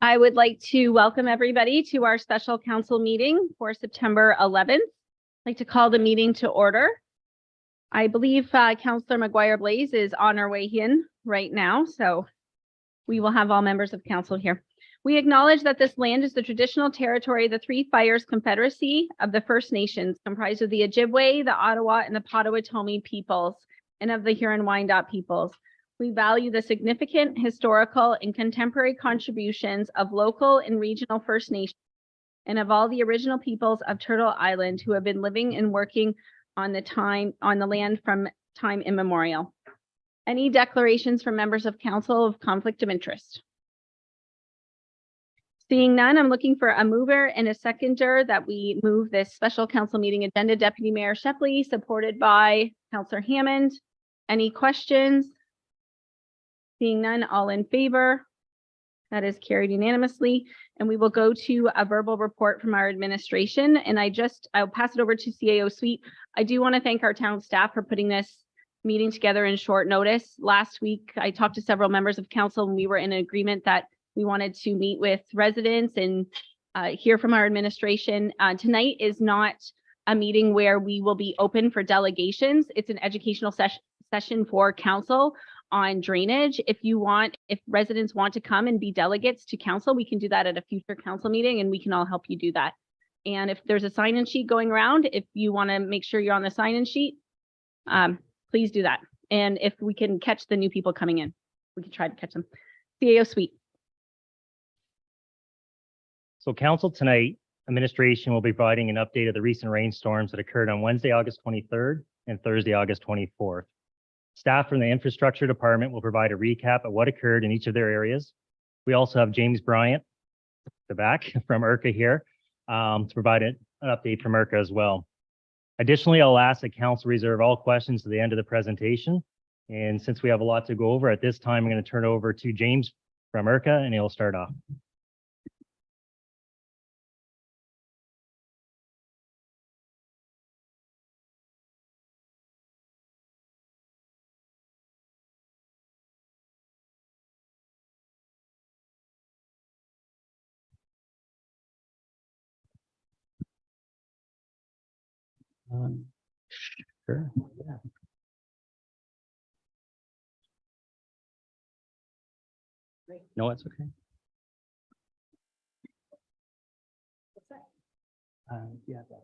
I would like to welcome everybody to our special council meeting for September 11th. I'd like to call the meeting to order. I believe Councillor McGuire-Blaze is on her way in right now, so we will have all members of council here. We acknowledge that this land is the traditional territory of the Three Fires Confederacy of the First Nations, comprised of the Ojibwe, the Ottawa, and the Potawatomi peoples, and of the Huron-Wyandot peoples. We value the significant historical and contemporary contributions of local and regional First Nations and of all the original peoples of Turtle Island who have been living and working on the land from time immemorial. Any declarations from members of council of conflict of interest? Seeing none, I'm looking for a mover and a seconder that we move this special council meeting agenda. Deputy Mayor Shepley, supported by Councillor Hammond. Any questions? Seeing none, all in favor? That is carried unanimously. And we will go to a verbal report from our administration. And I'll pass it over to CAO Suite. I do want to thank our town staff for putting this meeting together in short notice. Last week, I talked to several members of council and we were in agreement that we wanted to meet with residents and hear from our administration. Tonight is not a meeting where we will be open for delegations. It's an educational session for council on drainage. If residents want to come and be delegates to council, we can do that at a future council meeting and we can all help you do that. And if there's a sign-in sheet going around, if you want to make sure you're on the sign-in sheet, please do that. And if we can catch the new people coming in, we can try to catch them. CAO Suite. So council tonight, administration will be providing an update of the recent rainstorms that occurred on Wednesday, August 23rd and Thursday, August 24th. Staff from the infrastructure department will provide a recap of what occurred in each of their areas. We also have James Bryant, the back from IRCA here, to provide an update from IRCA as well. Additionally, I'll ask that council reserve all questions to the end of the presentation. And since we have a lot to go over at this time, I'm going to turn it over to James from IRCA and he'll start off. Sure. Yeah. No, it's okay. What's that? Yeah. That's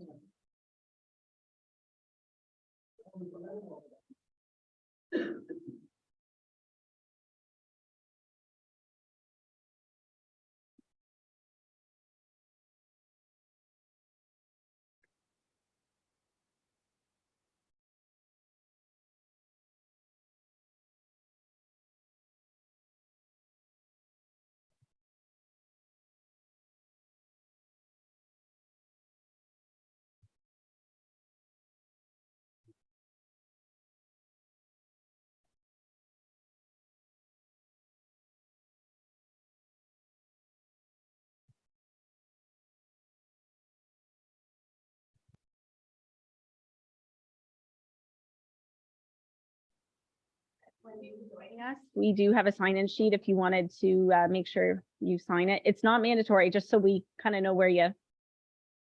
When you're joining us, we do have a sign-in sheet if you wanted to make sure you sign it. It's not mandatory, just so we kind of know where you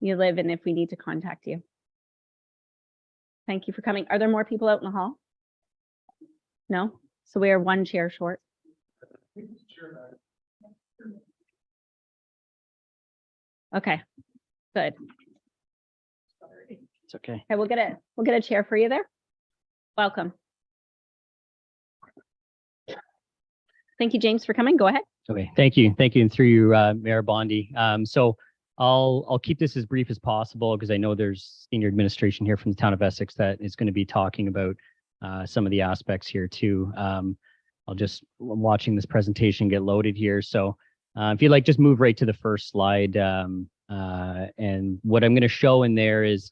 live and if we need to contact you. Thank you for coming. Are there more people out in the hall? No? So we are one chair short. Okay, good. It's okay. Okay, we'll get a chair for you there. Welcome. Thank you, James, for coming. Go ahead. Okay, thank you. Thank you. And through you, Mayor Bondi. So I'll keep this as brief as possible because I know there's senior administration here from the town of Essex that is going to be talking about some of the aspects here too. I'm watching this presentation get loaded here. So if you'd like, just move right to the first slide. And what I'm going to show in there is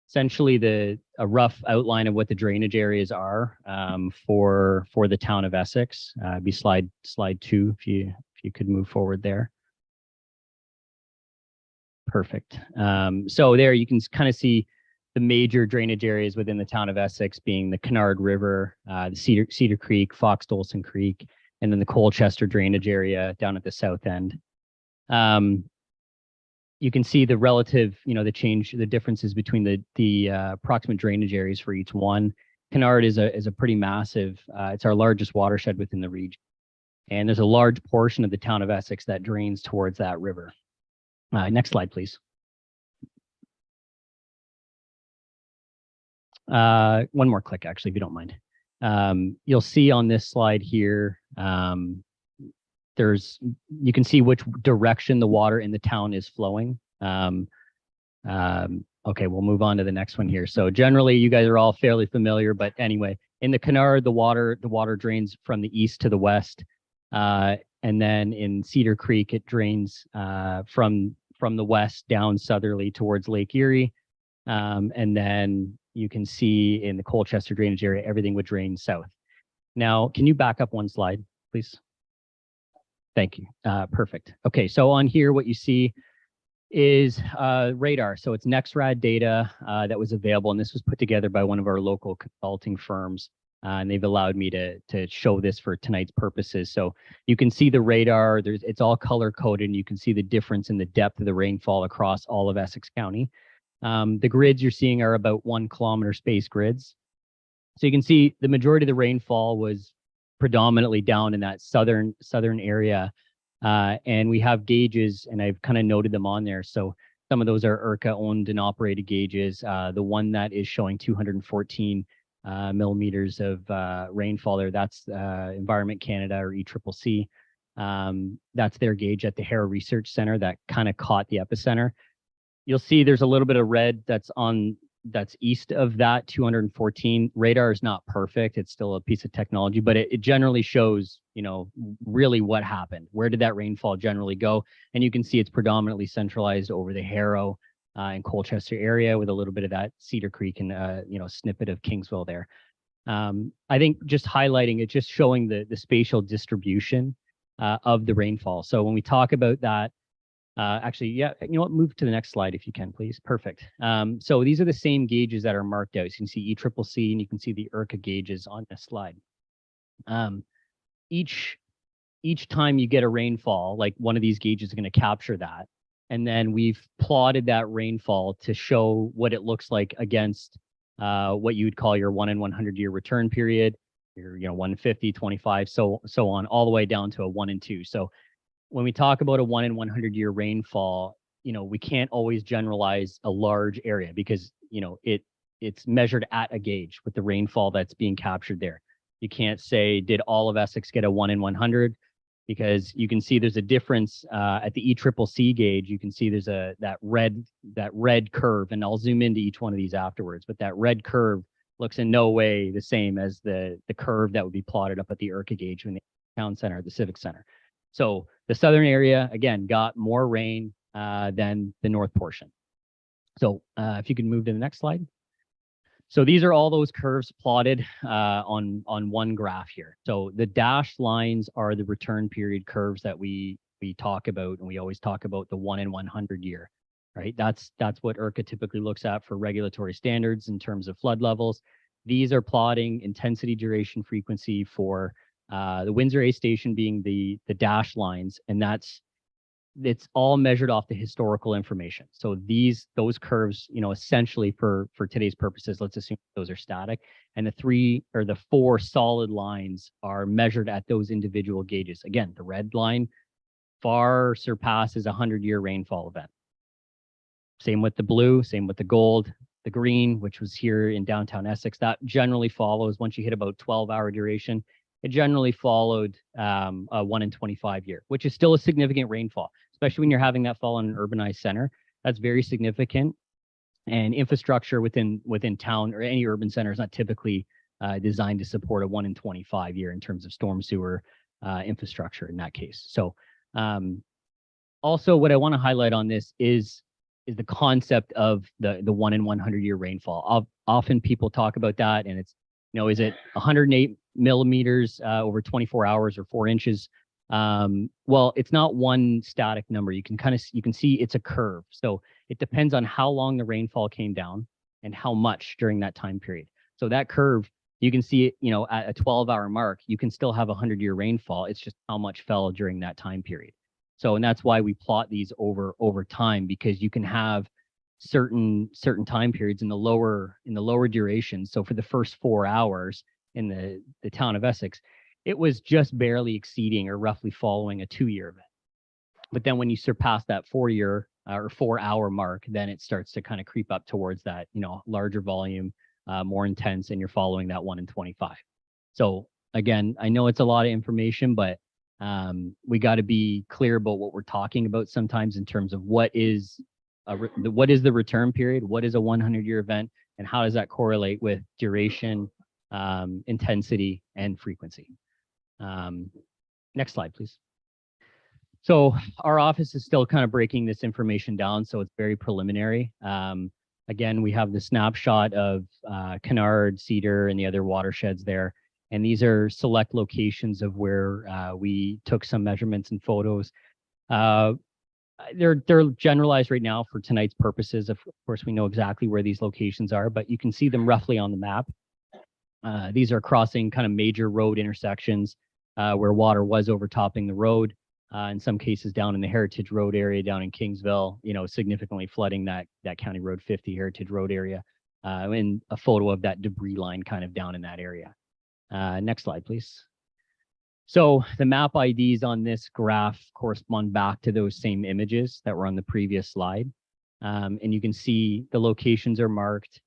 essentially a rough outline of what the drainage areas are for the town of Essex. Be slide 2 if you could move forward there. Perfect. So there you can kind of see the major drainage areas within the town of Essex being the Kennard River, the Cedar Creek, Fox Dolson Creek, and then the Colchester drainage area down at the south end. You can see the relative, the differences between the approximate drainage areas for each one. Kennard is a pretty massive, it's our largest watershed within the region. And there's a large portion of the town of Essex that drains towards that river. Next slide, please. One more click, actually, if you don't mind. You'll see on this slide here, you can see which direction the water in the town is flowing. Okay, we'll move on to the next one here. So generally, you guys are all fairly familiar, but anyway, in the Kennard, the water drains from the east to the west. And then in Cedar Creek, it drains from the west down southerly towards Lake Erie. And then you can see in the Colchester drainage area, everything would drain south. Now, can you back up one slide, please? Thank you. Perfect. Okay, so on here, what you see is radar. So it's NextRad data that was available, and this was put together by one of our local consulting firms. And they've allowed me to show this for tonight's purposes. So you can see the radar, it's all color coded, and you can see the difference in the depth of the rainfall across all of Essex County. The grids you're seeing are about 1 kilometer space grids. So you can see the majority of the rainfall was predominantly down in that southern area. And we have gauges, and I've kind of noted them on there. So some of those are IRCA owned and operated gauges. The one that is showing 214 millimeters of rainfall there, that's Environment Canada or ECCC. That's their gauge at the Harrow Research Center that kind of caught the epicenter. You'll see there's a little bit of red that's east of that 214. Radar is not perfect. It's still a piece of technology, but it generally shows, really what happened. Where did that rainfall generally go? And you can see it's predominantly centralized over the Harrow and Colchester area with a little bit of that Cedar Creek and, snippet of Kingsville there. I think just highlighting it, just showing the spatial distribution of the rainfall. So when we talk about that, actually, yeah, move to the next slide if you can, please. Perfect. So these are the same gauges that are marked out. So you can see ECCC and you can see the IRCA gauges on this slide. Each time you get a rainfall, like one of these gauges is going to capture that. And then we've plotted that rainfall to show what it looks like against what you would call your 1 in 100 year return period, your 150, 25, so on, all the way down to a 1 in 2. So when we talk about a 1 in 100 year rainfall, we can't always generalize a large area because, it's measured at a gauge with the rainfall that's being captured there. You can't say, did all of Essex get a 1 in 100? Because you can see there's a difference at the ECCC gauge. You can see there's that red curve, and I'll zoom into each one of these afterwards. But that red curve looks in no way the same as the curve that would be plotted up at the IRCA gauge in the town center, the civic center. So the southern area, again, got more rain than the north portion. So if you could move to the next slide. So these are all those curves plotted on one graph here. So the dashed lines are the return period curves that we talk about, and we always talk about the 1 in 100 year, right? That's what IRCA typically looks at for regulatory standards in terms of flood levels. These are plotting intensity, duration, frequency for the Windsor A station being the dashed lines, and it's all measured off the historical information. So those curves, essentially for today's purposes, let's assume those are static, and the 4 solid lines are measured at those individual gauges. Again, the red line far surpasses a 100-year rainfall event. Same with the blue, same with the gold, the green, which was here in downtown Essex, that generally follows once you hit about 12-hour duration. It generally followed a 1 in 25 year, which is still a significant rainfall, especially when you're having that fall in an urbanized center. That's very significant. And infrastructure within town or any urban center is not typically designed to support a 1 in 25 year in terms of storm sewer infrastructure in that case. So also what I want to highlight on this is the concept of the 1 in 100 year rainfall. Often people talk about that, and it's, is it 108 millimeters over 24 hours or 4 inches? Well, it's not one static number. You can see it's a curve. So it depends on how long the rainfall came down and how much during that time period. So that curve, you can see it, at a 12-hour mark, you can still have a 100-year rainfall. It's just how much fell during that time period. So, and that's why we plot these over time, because you can have certain time periods in the lower duration. So for the first 4 hours in the town of Essex, it was just barely exceeding or roughly following a 2-year event. But then when you surpass that 4-year or 4-hour mark, then it starts to kind of creep up towards that, larger volume, more intense, and you're following that 1 in 25. So again, I know it's a lot of information, but we got to be clear about what we're talking about sometimes in terms of what is the return period, what is a 100-year event, and how does that correlate with duration, intensity, and frequency. Next slide, please. So our office is still kind of breaking this information down, so it's very preliminary. Again, we have the snapshot of Kennard, Cedar, and the other watersheds there. And these are select locations of where we took some measurements and photos. They're generalized right now for tonight's purposes. Of course, we know exactly where these locations are, but you can see them roughly on the map. These are crossing kind of major road intersections where water was overtopping the road. In some cases down in the Heritage Road area down in Kingsville, significantly flooding that County Road 50 Heritage Road area, and a photo of that debris line kind of down in that area. Next slide, please. So the map IDs on this graph correspond back to those same images that were on the previous slide. And you can see the locations are marked.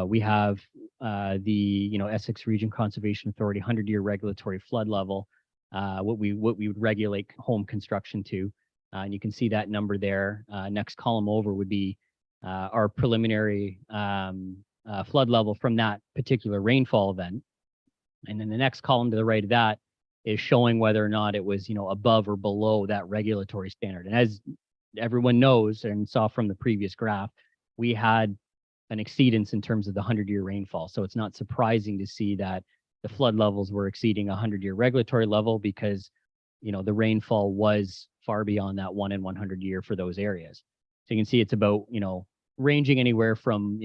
We have the Essex Region Conservation Authority 100-year regulatory flood level, what we would regulate home construction to. And you can see that number there. Next column over would be our preliminary flood level from that particular rainfall event. And then the next column to the right of that is showing whether or not it was, above or below that regulatory standard. And as everyone knows and saw from the previous graph, we had an exceedance in terms of the 100-year rainfall. So it's not surprising to see that the flood levels were exceeding a 100-year regulatory level because, the rainfall was far beyond that 1 in 100 year for those areas. So you can see it's about, ranging anywhere from,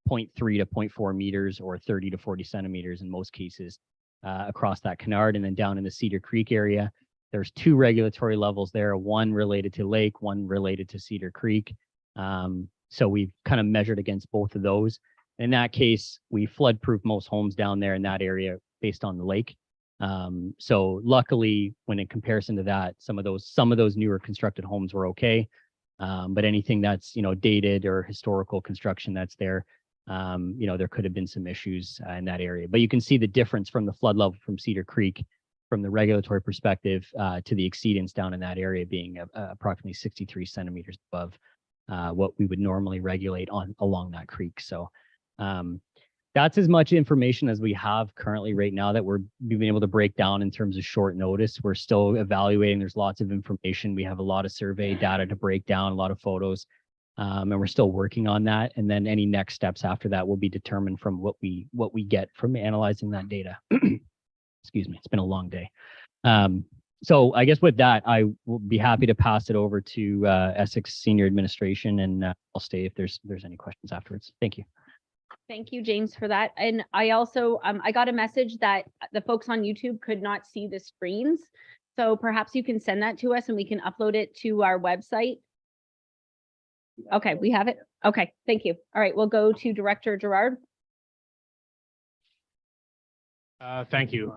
0.3 to 0.4 meters or 30 to 40 centimeters in most cases across that Kennard. And then down in the Cedar Creek area, there's 2 regulatory levels there, one related to Lake, one related to Cedar Creek. So we've kind of measured against both of those. In that case, we flood-proof most homes down there in that area based on the lake. So luckily, when in comparison to that, some of those newer constructed homes were okay. But anything that's, dated or historical construction that's there, there could have been some issues in that area. But you can see the difference from the flood level from Cedar Creek, from the regulatory perspective, to the exceedance down in that area being approximately 63 centimeters above what we would normally regulate along that creek. So that's as much information as we have currently right now that we've been able to break down in terms of short notice. We're still evaluating. There's lots of information. We have a lot of survey data to break down, a lot of photos, and we're still working on that. And then any next steps after that will be determined from what we get from analyzing that data. Excuse me, it's been a long day. So I guess with that, I will be happy to pass it over to Essex Senior Administration, and I'll stay if there's any questions afterwards. Thank you. Thank you, James, for that. And I also, I got a message that the folks on YouTube could not see the screens. So perhaps you can send that to us and we can upload it to our website. Okay, we have it. Okay, thank you. All right, we'll go to Director Gerard. Thank you.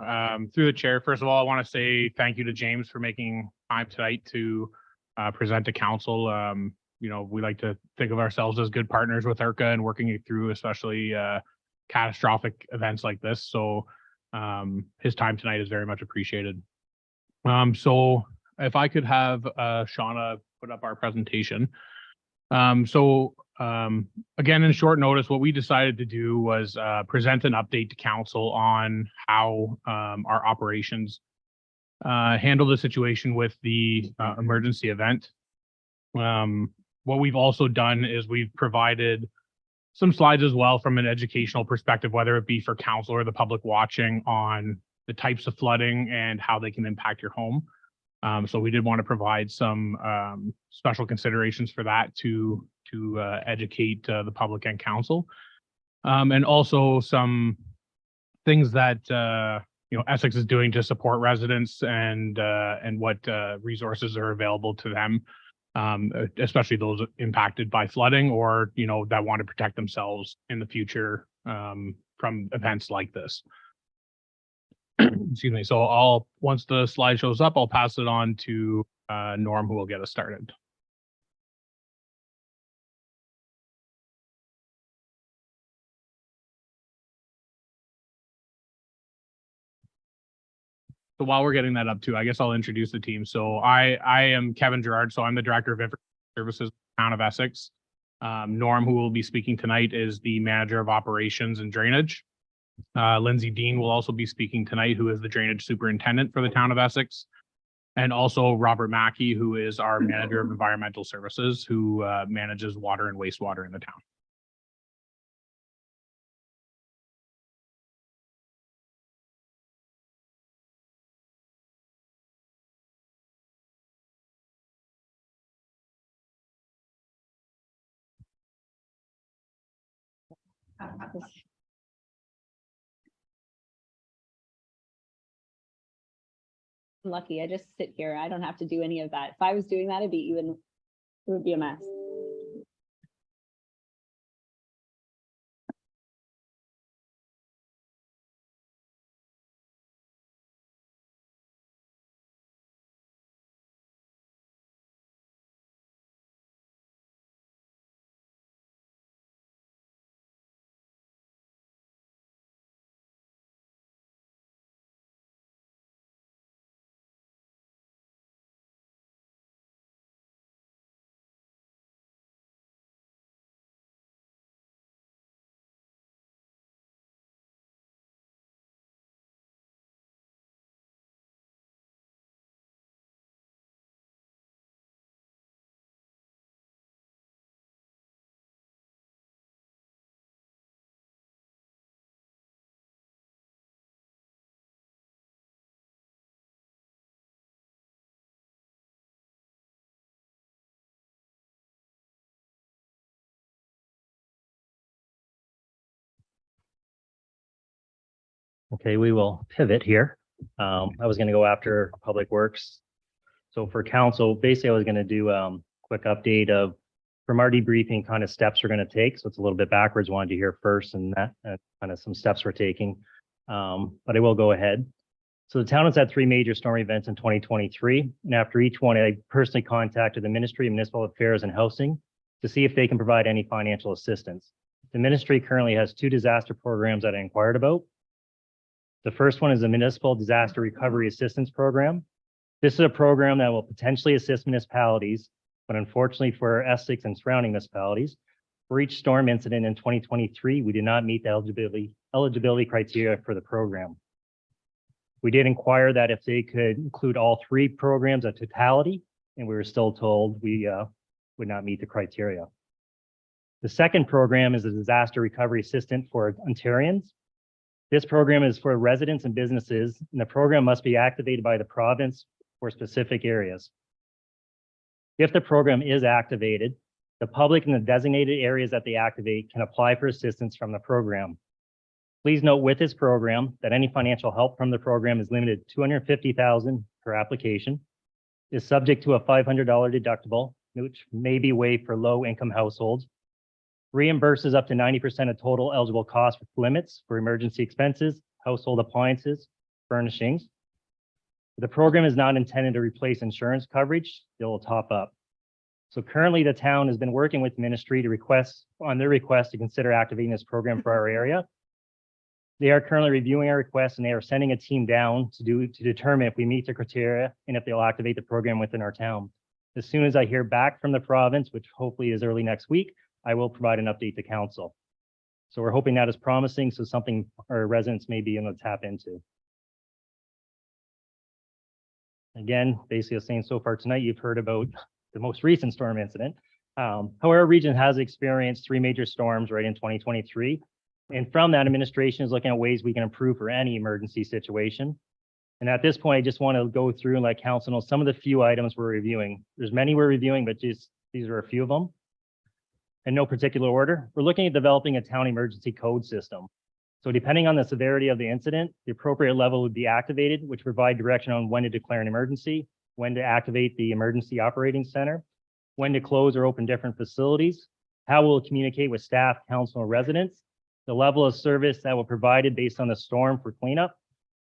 Through the chair, first of all, I want to say thank you to James for making time tonight to present to council. We like to think of ourselves as good partners with ERCA and working it through, especially catastrophic events like this. So his time tonight is very much appreciated. So if I could have Shauna put up our presentation. Again, in short notice, what we decided to do was present an update to council on how our operations handle the situation with the emergency event. What we've also done is we've provided some slides as well from an educational perspective, whether it be for council or the public watching, on the types of flooding and how they can impact your home. So we did want to provide some special considerations for that to educate the public and council, and also some things that Essex is doing to support residents and what resources are available to them, especially those impacted by flooding or, that want to protect themselves in the future from events like this. Excuse me. So once the slide shows up, I'll pass it on to Norm, who will get us started. So while we're getting that up too, I guess I'll introduce the team. So I am Kevin Gerard. So I'm the Director of Infrastructure Services, Town of Essex. Norm, who will be speaking tonight, is the Manager of Operations and Drainage. Lindsay Dean will also be speaking tonight, who is the Drainage Superintendent for the Town of Essex. And also Robert Mackey, who is our Manager of Environmental Services, who manages water and wastewater in the town. I'm lucky. I just sit here. I don't have to do any of that. If I was doing that, it would be a mess. Okay, we will pivot here. I was going to go after Public Works. So for council, basically I was going to do quick update from our debriefing kind of steps we're going to take. So it's a little bit backwards. Wanted to hear first and that kind of some steps we're taking. But I will go ahead. So the town has had 3 major storm events in 2023. And after each one, I personally contacted the Ministry of Municipal Affairs and Housing to see if they can provide any financial assistance. The ministry currently has 2 disaster programs that I inquired about. The first one is the Municipal Disaster Recovery Assistance Program. This is a program that will potentially assist municipalities, but unfortunately for Essex and surrounding municipalities, for each storm incident in 2023, we did not meet the eligibility criteria for the program. We did inquire that if they could include all 3 programs at totality, and we were still told we would not meet the criteria. The second program is a disaster recovery assistant for Ontarians. This program is for residents and businesses, and the program must be activated by the province for specific areas. If the program is activated, the public in the designated areas that they activate can apply for assistance from the program. Please note with this program that any financial help from the program is limited to $250,000 per application, is subject to a $500 deductible, which may be waived for low-income households, reimburses up to 90% of total eligible costs with limits for emergency expenses, household appliances, furnishings. The program is not intended to replace insurance coverage, it will top up. So currently the town has been working with ministry to on their request to consider activating this program for our area. They are currently reviewing our request and they are sending a team down to determine if we meet the criteria and if they'll activate the program within our town. As soon as I hear back from the province, which hopefully is early next week, I will provide an update to council. So we're hoping that is promising, so something our residents may be able to tap into. Again, basically saying so far tonight, you've heard about the most recent storm incident. However, our region has experienced 3 major storms right in 2023. And from that, administration is looking at ways we can improve for any emergency situation. And at this point, I just want to go through and let council know some of the few items we're reviewing. There's many we're reviewing, but just these are a few of them. In no particular order, we're looking at developing a town emergency code system. So depending on the severity of the incident, the appropriate level would be activated, which provide direction on when to declare an emergency, when to activate the emergency operating center, when to close or open different facilities, how we'll communicate with staff, council, and residents, the level of service that will be provided based on the storm for cleanup.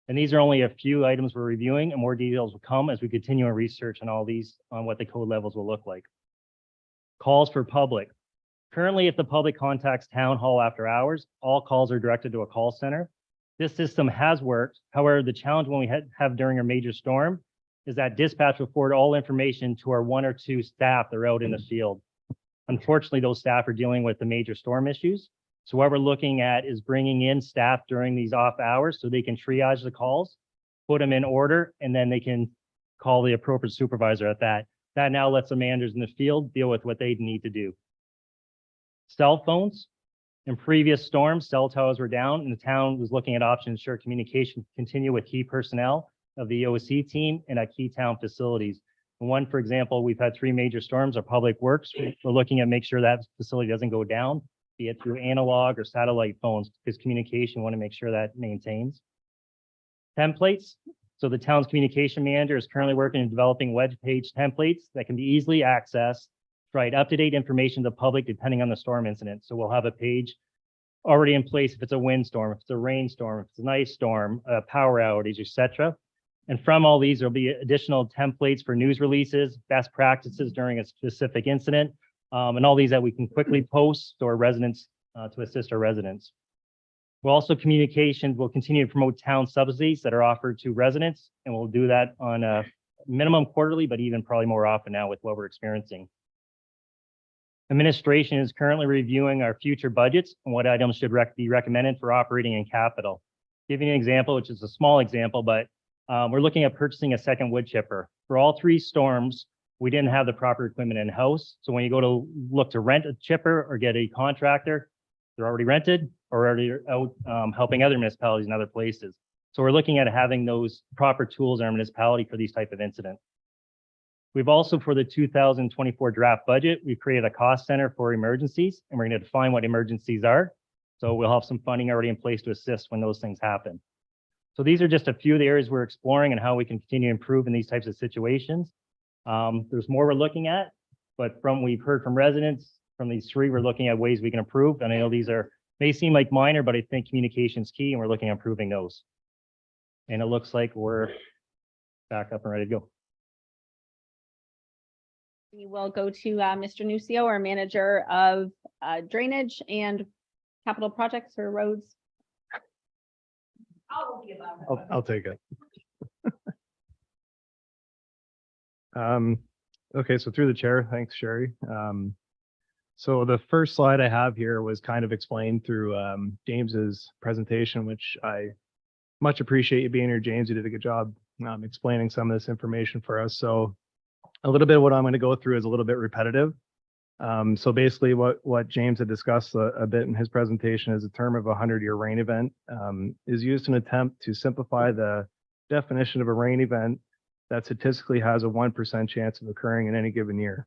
And these are only a few items we're reviewing, and more details will come as we continue our research on all these, on what the code levels will look like. Calls for public. Currently, if the public contacts town hall after hours, all calls are directed to a call center. This system has worked. However, the challenge when we have during a major storm is that dispatch will forward all information to our 1 or 2 staff that are out in the field. Unfortunately, those staff are dealing with the major storm issues. So what we're looking at is bringing in staff during these off hours so they can triage the calls, put them in order, and then they can call the appropriate supervisor at that. That now lets the managers in the field deal with what they need to do. Cell phones. In previous storms, cell towers were down, and the town was looking at options to ensure communication continue with key personnel of the EOC team and at key town facilities. And one, for example, we've had 3 major storms of public works. We're looking at make sure that facility doesn't go down, be it through analog or satellite phones, because communication, want to make sure that maintains. Templates. So the town's communication manager is currently working on developing web page templates that can be easily accessed, provide up-to-date information to the public depending on the storm incident. So we'll have a page already in place if it's a windstorm, if it's a rainstorm, if it's an ice storm, a power outage, etc. And from all these, there'll be additional templates for news releases, best practices during a specific incident, and all these that we can quickly post to our residents to assist our residents. We'll also communications will continue to promote town subsidies that are offered to residents, and we'll do that on a minimum quarterly, but even probably more often now with what we're experiencing. Administration is currently reviewing our future budgets and what items should be recommended for operating and capital. Giving an example, which is a small example, but we're looking at purchasing a second wood chipper. For all 3 storms, we didn't have the proper equipment in-house. So when you go to look to rent a chipper or get a contractor, they're already rented or already out helping other municipalities and other places. So we're looking at having those proper tools in our municipality for these type of incidents. We've also, for the 2024 draft budget, we've created a cost center for emergencies, and we're going to define what emergencies are. So we'll have some funding already in place to assist when those things happen. So these are just a few of the areas we're exploring and how we can continue to improve in these types of situations. There's more we're looking at, but we've heard from residents, from these 3, we're looking at ways we can improve. And I know these may seem like minor, but I think communication is key, and we're looking at improving those. And it looks like we're back up and ready to go. We will go to Mr. Nucio, our manager of drainage and capital projects or roads. I'll take it. Okay, so through the chair, thanks, Sherry. So the first slide I have here was kind of explained through James's presentation, which I much appreciate you being here, James. You did a good job explaining some of this information for us. So a little bit of what I'm going to go through is a little bit repetitive. So basically what James had discussed a bit in his presentation is a term of a 100-year rain event is used in an attempt to simplify the definition of a rain event that statistically has a 1% chance of occurring in any given year.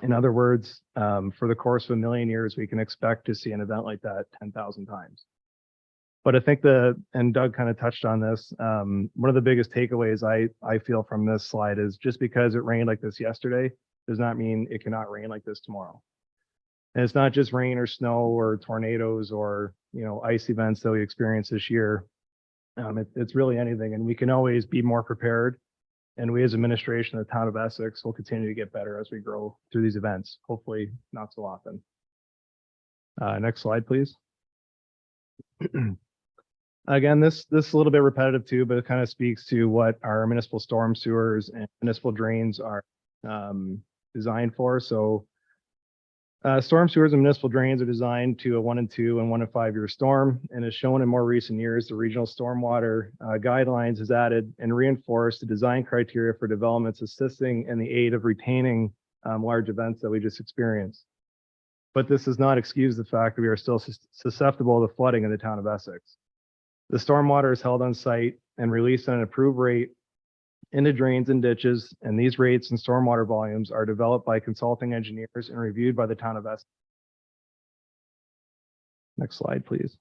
In other words, for the course of 1,000,000 years, we can expect to see an event like that 10,000 times. But I think and Doug kind of touched on this, one of the biggest takeaways I feel from this slide is just because it rained like this yesterday does not mean it cannot rain like this tomorrow. And it's not just rain or snow or tornadoes or, ice events that we experienced this year. It's really anything, and we can always be more prepared. And we as administration of the town of Essex will continue to get better as we grow through these events, hopefully not so often. Next slide, please. Again, this is a little bit repetitive too, but it kind of speaks to what our municipal storm sewers and municipal drains are designed for. So storm sewers and municipal drains are designed to a 1 in 2 and 1 in 5 year storm. And as shown in more recent years, the regional stormwater guidelines has added and reinforced the design criteria for developments assisting in the aid of retaining large events that we just experienced. But this does not excuse the fact that we are still susceptible to flooding in the town of Essex. The stormwater is held on site and released at an approved rate into drains and ditches, and these rates and stormwater volumes are developed by consulting engineers and reviewed by the town of Essex. Next slide, please.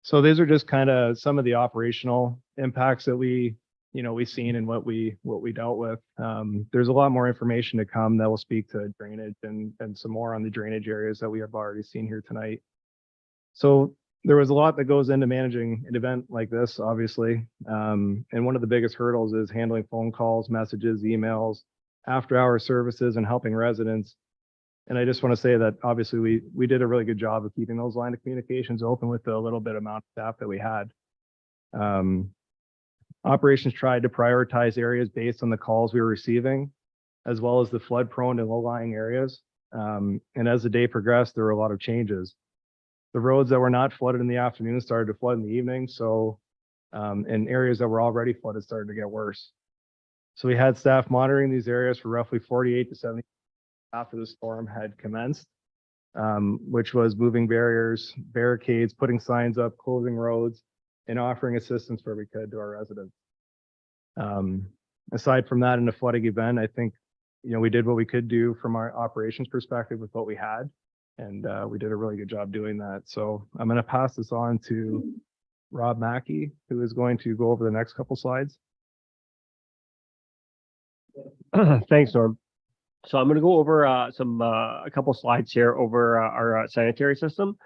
So these are just kind of some of the operational impacts that we seen and what we dealt with. There's a lot more information to come that will speak to drainage and some more on the drainage areas that we have already seen here tonight. So there was a lot that goes into managing an event like this, obviously. And one of the biggest hurdles is handling phone calls, messages, emails, after-hour services, and helping residents. And I just want to say that obviously we did a really good job of keeping those line of communications open with the little bit amount of staff that we had. Operations tried to prioritize areas based on the calls we were receiving, as well as the flood prone and low-lying areas. And as the day progressed, there were a lot of changes. The roads that were not flooded in the afternoon started to flood in the evening. So, and areas that were already flooded started to get worse. So we had staff monitoring these areas for roughly 48 to 70 after the storm had commenced, which was moving barriers, barricades, putting signs up, closing roads, and offering assistance where we could to our residents. Aside from that, in a flooding event, I think, we did what we could do from our operations perspective with what we had, and we did a really good job doing that. So I'm going to pass this on to Rob Mackey, who is going to go over the next couple slides. Thanks, Norm. So I'm going to go over a couple slides here over our sanitary system.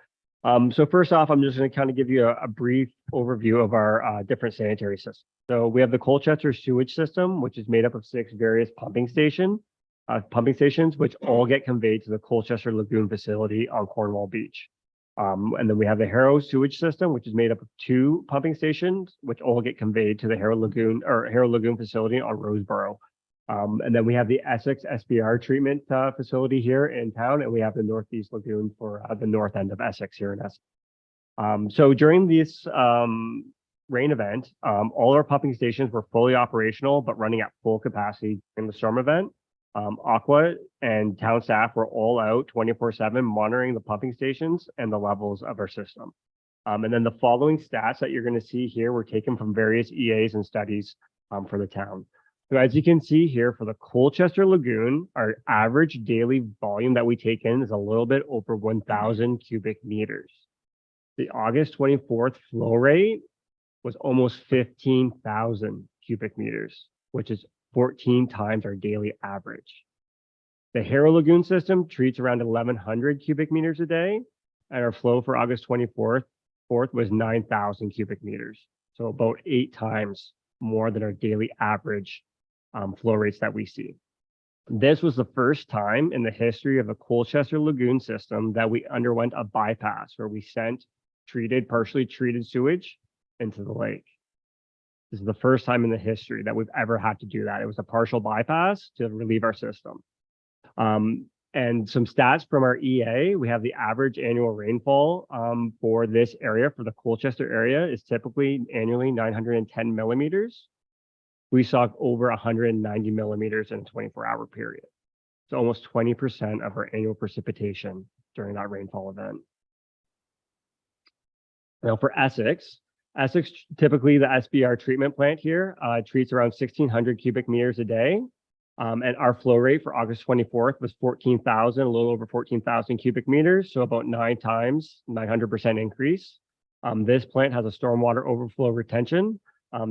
So first off, I'm just going to kind of give you a brief overview of our different sanitary systems. So we have the Colchester sewage system, which is made up of 6 various pumping stations, which all get conveyed to the Colchester Lagoon facility on Cornwall Beach. And then we have the Harrow sewage system, which is made up of 2 pumping stations, which all get conveyed to the Harrow Lagoon facility on Roseboro. And then we have the Essex SBR treatment facility here in town, and we have the Northeast Lagoon for the north end of Essex here in Essex. So during this rain event, all our pumping stations were fully operational, but running at full capacity in the storm event. Aqua and town staff were all out 24/7 monitoring the pumping stations and the levels of our system. And then the following stats that you're going to see here were taken from various EAs and studies for the town. So as you can see here for the Colchester Lagoon, our average daily volume that we take in is a little bit over 1,000 cubic meters. The August 24th flow rate was almost 15,000 cubic meters, which is 14 times our daily average. The Harrow Lagoon system treats around 1,100 cubic meters a day, and our flow for August 24th was 9,000 cubic meters. So about 8 times more than our daily average flow rates that we see. This was the first time in the history of the Colchester Lagoon system that we underwent a bypass where we sent partially treated sewage into the lake. This is the first time in the history that we've ever had to do that. It was a partial bypass to relieve our system. And some stats from our EA, we have the average annual rainfall for this area, for the Colchester area, is typically annually 910 millimeters. We saw over 190 millimeters in a 24-hour period. So almost 20% of our annual precipitation during that rainfall event. Now for Essex, typically the SBR treatment plant here treats around 1,600 cubic meters a day. And our flow rate for August 24th was 14,000, a little over 14,000 cubic meters. So about 9 times, 900% increase. This plant has a stormwater overflow retention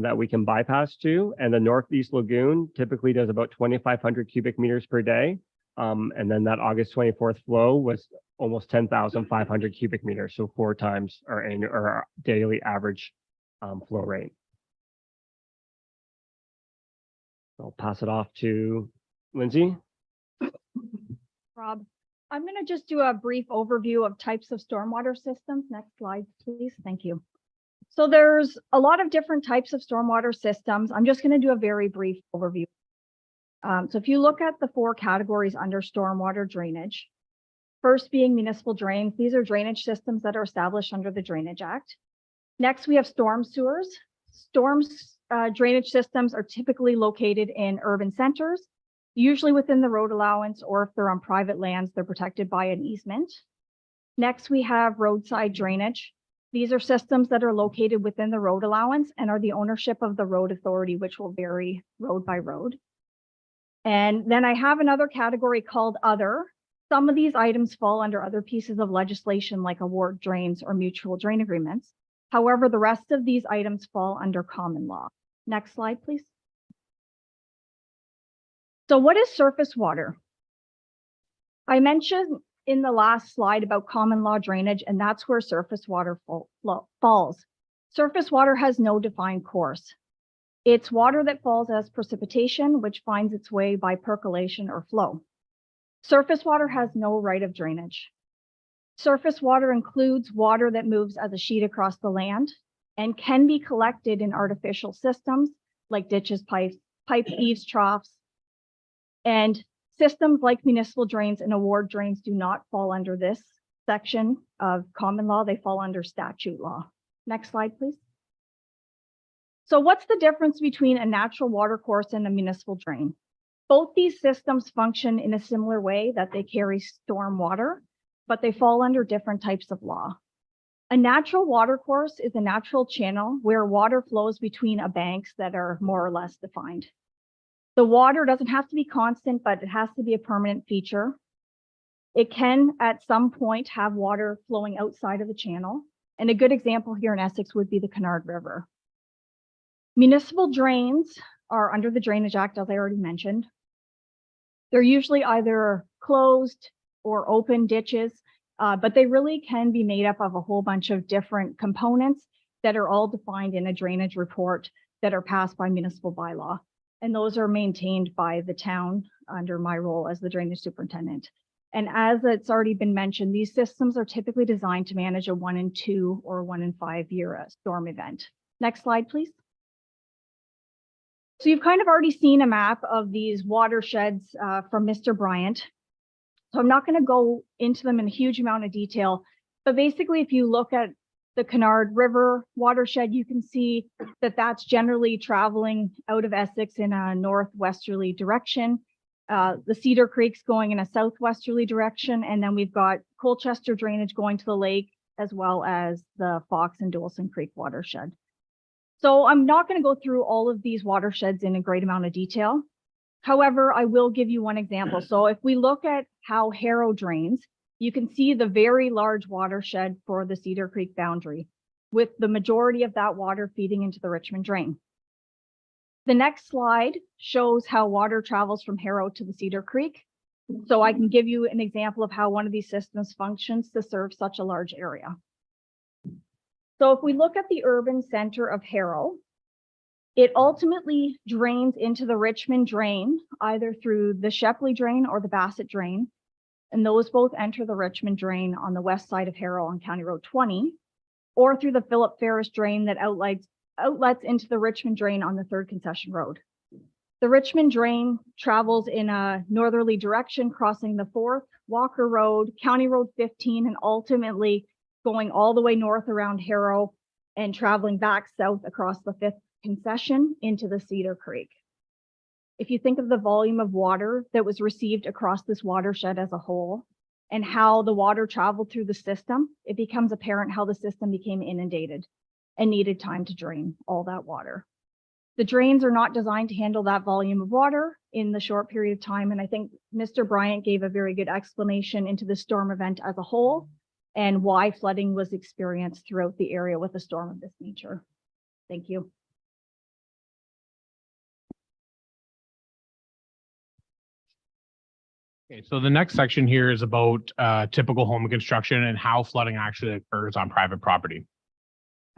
that we can bypass to. And the Northeast Lagoon typically does about 2,500 cubic meters per day. And then that August 24th flow was almost 10,500 cubic meters. So 4 times our daily average flow rate. I'll pass it off to Lindsay. Rob, I'm going to just do a brief overview of types of stormwater systems. Next slide, please. Thank you. So there's a lot of different types of stormwater systems. I'm just going to do a very brief overview. So if you look at the 4 categories under stormwater drainage, first being municipal drains, these are drainage systems that are established under the Drainage Act. Next, we have storm sewers. Drainage systems are typically located in urban centers, usually within the road allowance, or if they're on private lands, they're protected by an easement. Next, we have roadside drainage. These are systems that are located within the road allowance and are the ownership of the road authority, which will vary road by road. And then I have another category called other. Some of these items fall under other pieces of legislation like award drains or mutual drain agreements. However, the rest of these items fall under common law. Next slide, please. So what is surface water? I mentioned in the last slide about common law drainage, and that's where surface water falls. Surface water has no defined course. It's water that falls as precipitation, which finds its way by percolation or flow. Surface water has no right of drainage. Surface water includes water that moves as a sheet across the land and can be collected in artificial systems like ditches, pipes, eaves, troughs, and systems like municipal drains and award drains do not fall under this section of common law. They fall under statute law. Next slide, please. So what's the difference between a natural water course and a municipal drain? Both these systems function in a similar way, that they carry storm water, but they fall under different types of law. A natural water course is a natural channel where water flows between banks that are more or less defined. The water doesn't have to be constant, but it has to be a permanent feature. It can, at some point, have water flowing outside of the channel. And a good example here in Essex would be the Canard River. Municipal drains are under the Drainage Act, as I already mentioned. They're usually either closed or open ditches, but they really can be made up of a whole bunch of different components that are all defined in a drainage report that are passed by municipal bylaw. And those are maintained by the town under my role as the drainage superintendent. And as it's already been mentioned, these systems are typically designed to manage a 1 in 2 or 1 in 5 year storm event. Next slide, please. So you've kind of already seen a map of these watersheds from Mr. Bryant. So I'm not going to go into them in a huge amount of detail, but basically if you look at the Canard River watershed, you can see that that's generally traveling out of Essex in a northwesterly direction. The Cedar Creek's going in a southwesterly direction, and then we've got Colchester drainage going to the lake, as well as the Fox and Dolson Creek watershed. So I'm not going to go through all of these watersheds in a great amount of detail. However, I will give you one example. So if we look at how Harrow drains, you can see the very large watershed for the Cedar Creek boundary, with the majority of that water feeding into the Richmond drain. The next slide shows how water travels from Harrow to the Cedar Creek. So I can give you an example of how one of these systems functions to serve such a large area. So if we look at the urban center of Harrow, it ultimately drains into the Richmond drain, either through the Shepley drain or the Bassett drain. And those both enter the Richmond drain on the west side of Harrow on County Road 20, or through the Philip Ferris drain that outlets into the Richmond drain on the 3rd Concession Road. The Richmond drain travels in a northerly direction, crossing the 4th, Walker Road, County Road 15, and ultimately going all the way north around Harrow and traveling back south across the 5th Concession into the Cedar Creek. If you think of the volume of water that was received across this watershed as a whole and how the water traveled through the system, it becomes apparent how the system became inundated and needed time to drain all that water. The drains are not designed to handle that volume of water in the short period of time. And I think Mr. Bryant gave a very good explanation into the storm event as a whole and why flooding was experienced throughout the area with a storm of this nature. Thank you. Okay, so the next section here is about typical home construction and how flooding actually occurs on private property.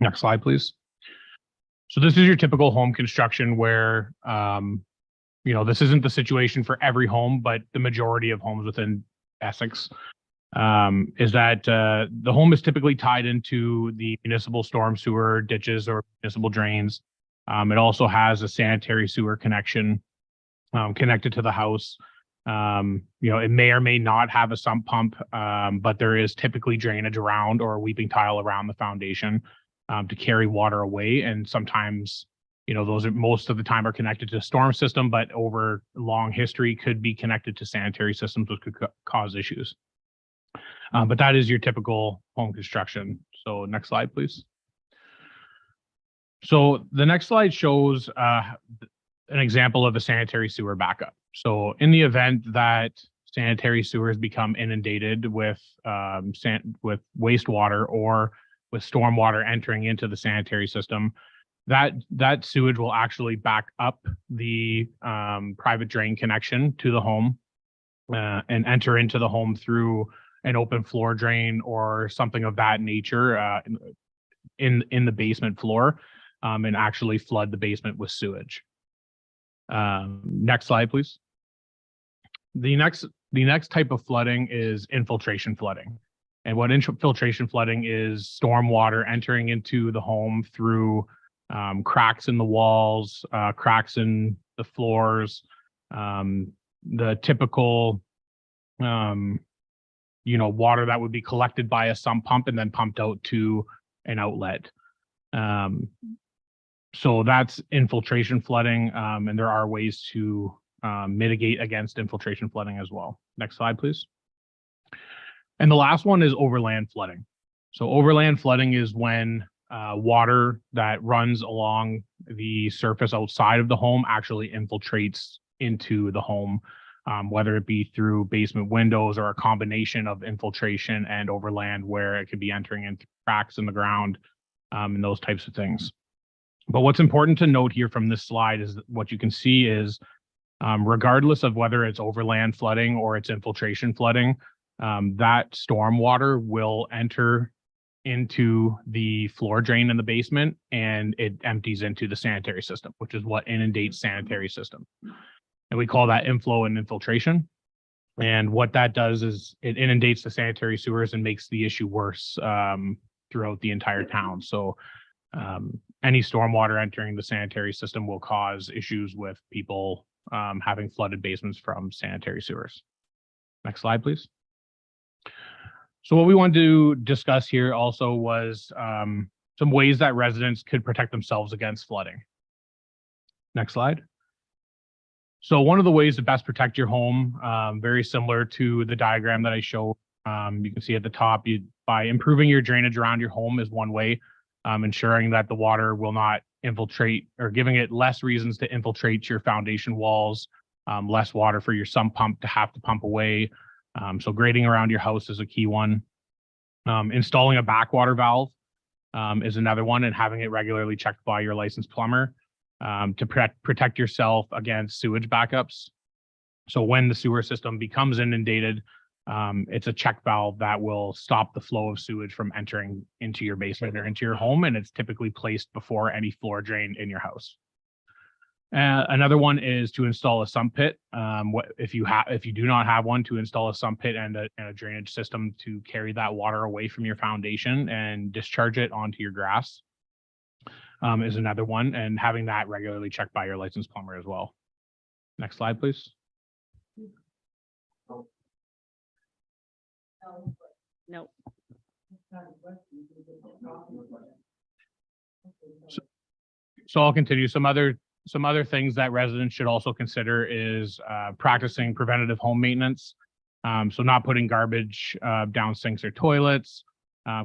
Next slide, please. So this is your typical home construction where, this isn't the situation for every home, but the majority of homes within Essex is that the home is typically tied into the municipal storm sewer ditches or municipal drains. It also has a sanitary sewer connection connected to the house. It may or may not have a sump pump, but there is typically drainage around or a weeping tile around the foundation to carry water away. And sometimes, those are most of the time are connected to the storm system, but over long history could be connected to sanitary systems, which could cause issues. But that is your typical home construction. So next slide, please. So the next slide shows an example of a sanitary sewer backup. So in the event that sanitary sewers become inundated with with wastewater or with stormwater entering into the sanitary system, that sewage will actually back up the private drain connection to the home and enter into the home through an open floor drain or something of that nature in the basement floor, and actually flood the basement with sewage. Next slide, please. The next type of flooding is infiltration flooding. And what infiltration flooding is stormwater entering into the home through cracks in the walls, cracks in the floors, the typical, water that would be collected by a sump pump and then pumped out to an outlet. So that's infiltration flooding, and there are ways to mitigate against infiltration flooding as well. Next slide, please. And the last one is overland flooding. So overland flooding is when water that runs along the surface outside of the home actually infiltrates into the home, whether it be through basement windows or a combination of infiltration and overland, where it could be entering into cracks in the ground, and those types of things. But what's important to note here from this slide is that what you can see is, regardless of whether it's overland flooding or it's infiltration flooding, that stormwater will enter into the floor drain in the basement and it empties into the sanitary system, which is what inundates sanitary system. And we call that inflow and infiltration. And what that does is it inundates the sanitary sewers and makes the issue worse throughout the entire town. So any stormwater entering the sanitary system will cause issues with people having flooded basements from sanitary sewers. Next slide, please. So what we wanted to discuss here also was some ways that residents could protect themselves against flooding. Next slide. So one of the ways to best protect your home, very similar to the diagram that I showed, you can see at the top, by improving your drainage around your home is one way, ensuring that the water will not infiltrate, or giving it less reasons to infiltrate your foundation walls, less water for your sump pump to have to pump away. So grading around your house is a key one. Installing a backwater valve is another one, and having it regularly checked by your licensed plumber to protect yourself against sewage backups. So when the sewer system becomes inundated, it's a check valve that will stop the flow of sewage from entering into your basement or into your home, and it's typically placed before any floor drain in your house. Another one is to install a sump pit. If you do not have one, to install a sump pit and a drainage system to carry that water away from your foundation and discharge it onto your grass is another one, and having that regularly checked by your licensed plumber as well. Next slide, please. No. So I'll continue. Some other things that residents should also consider is practicing preventative home maintenance. So not putting garbage down sinks or toilets,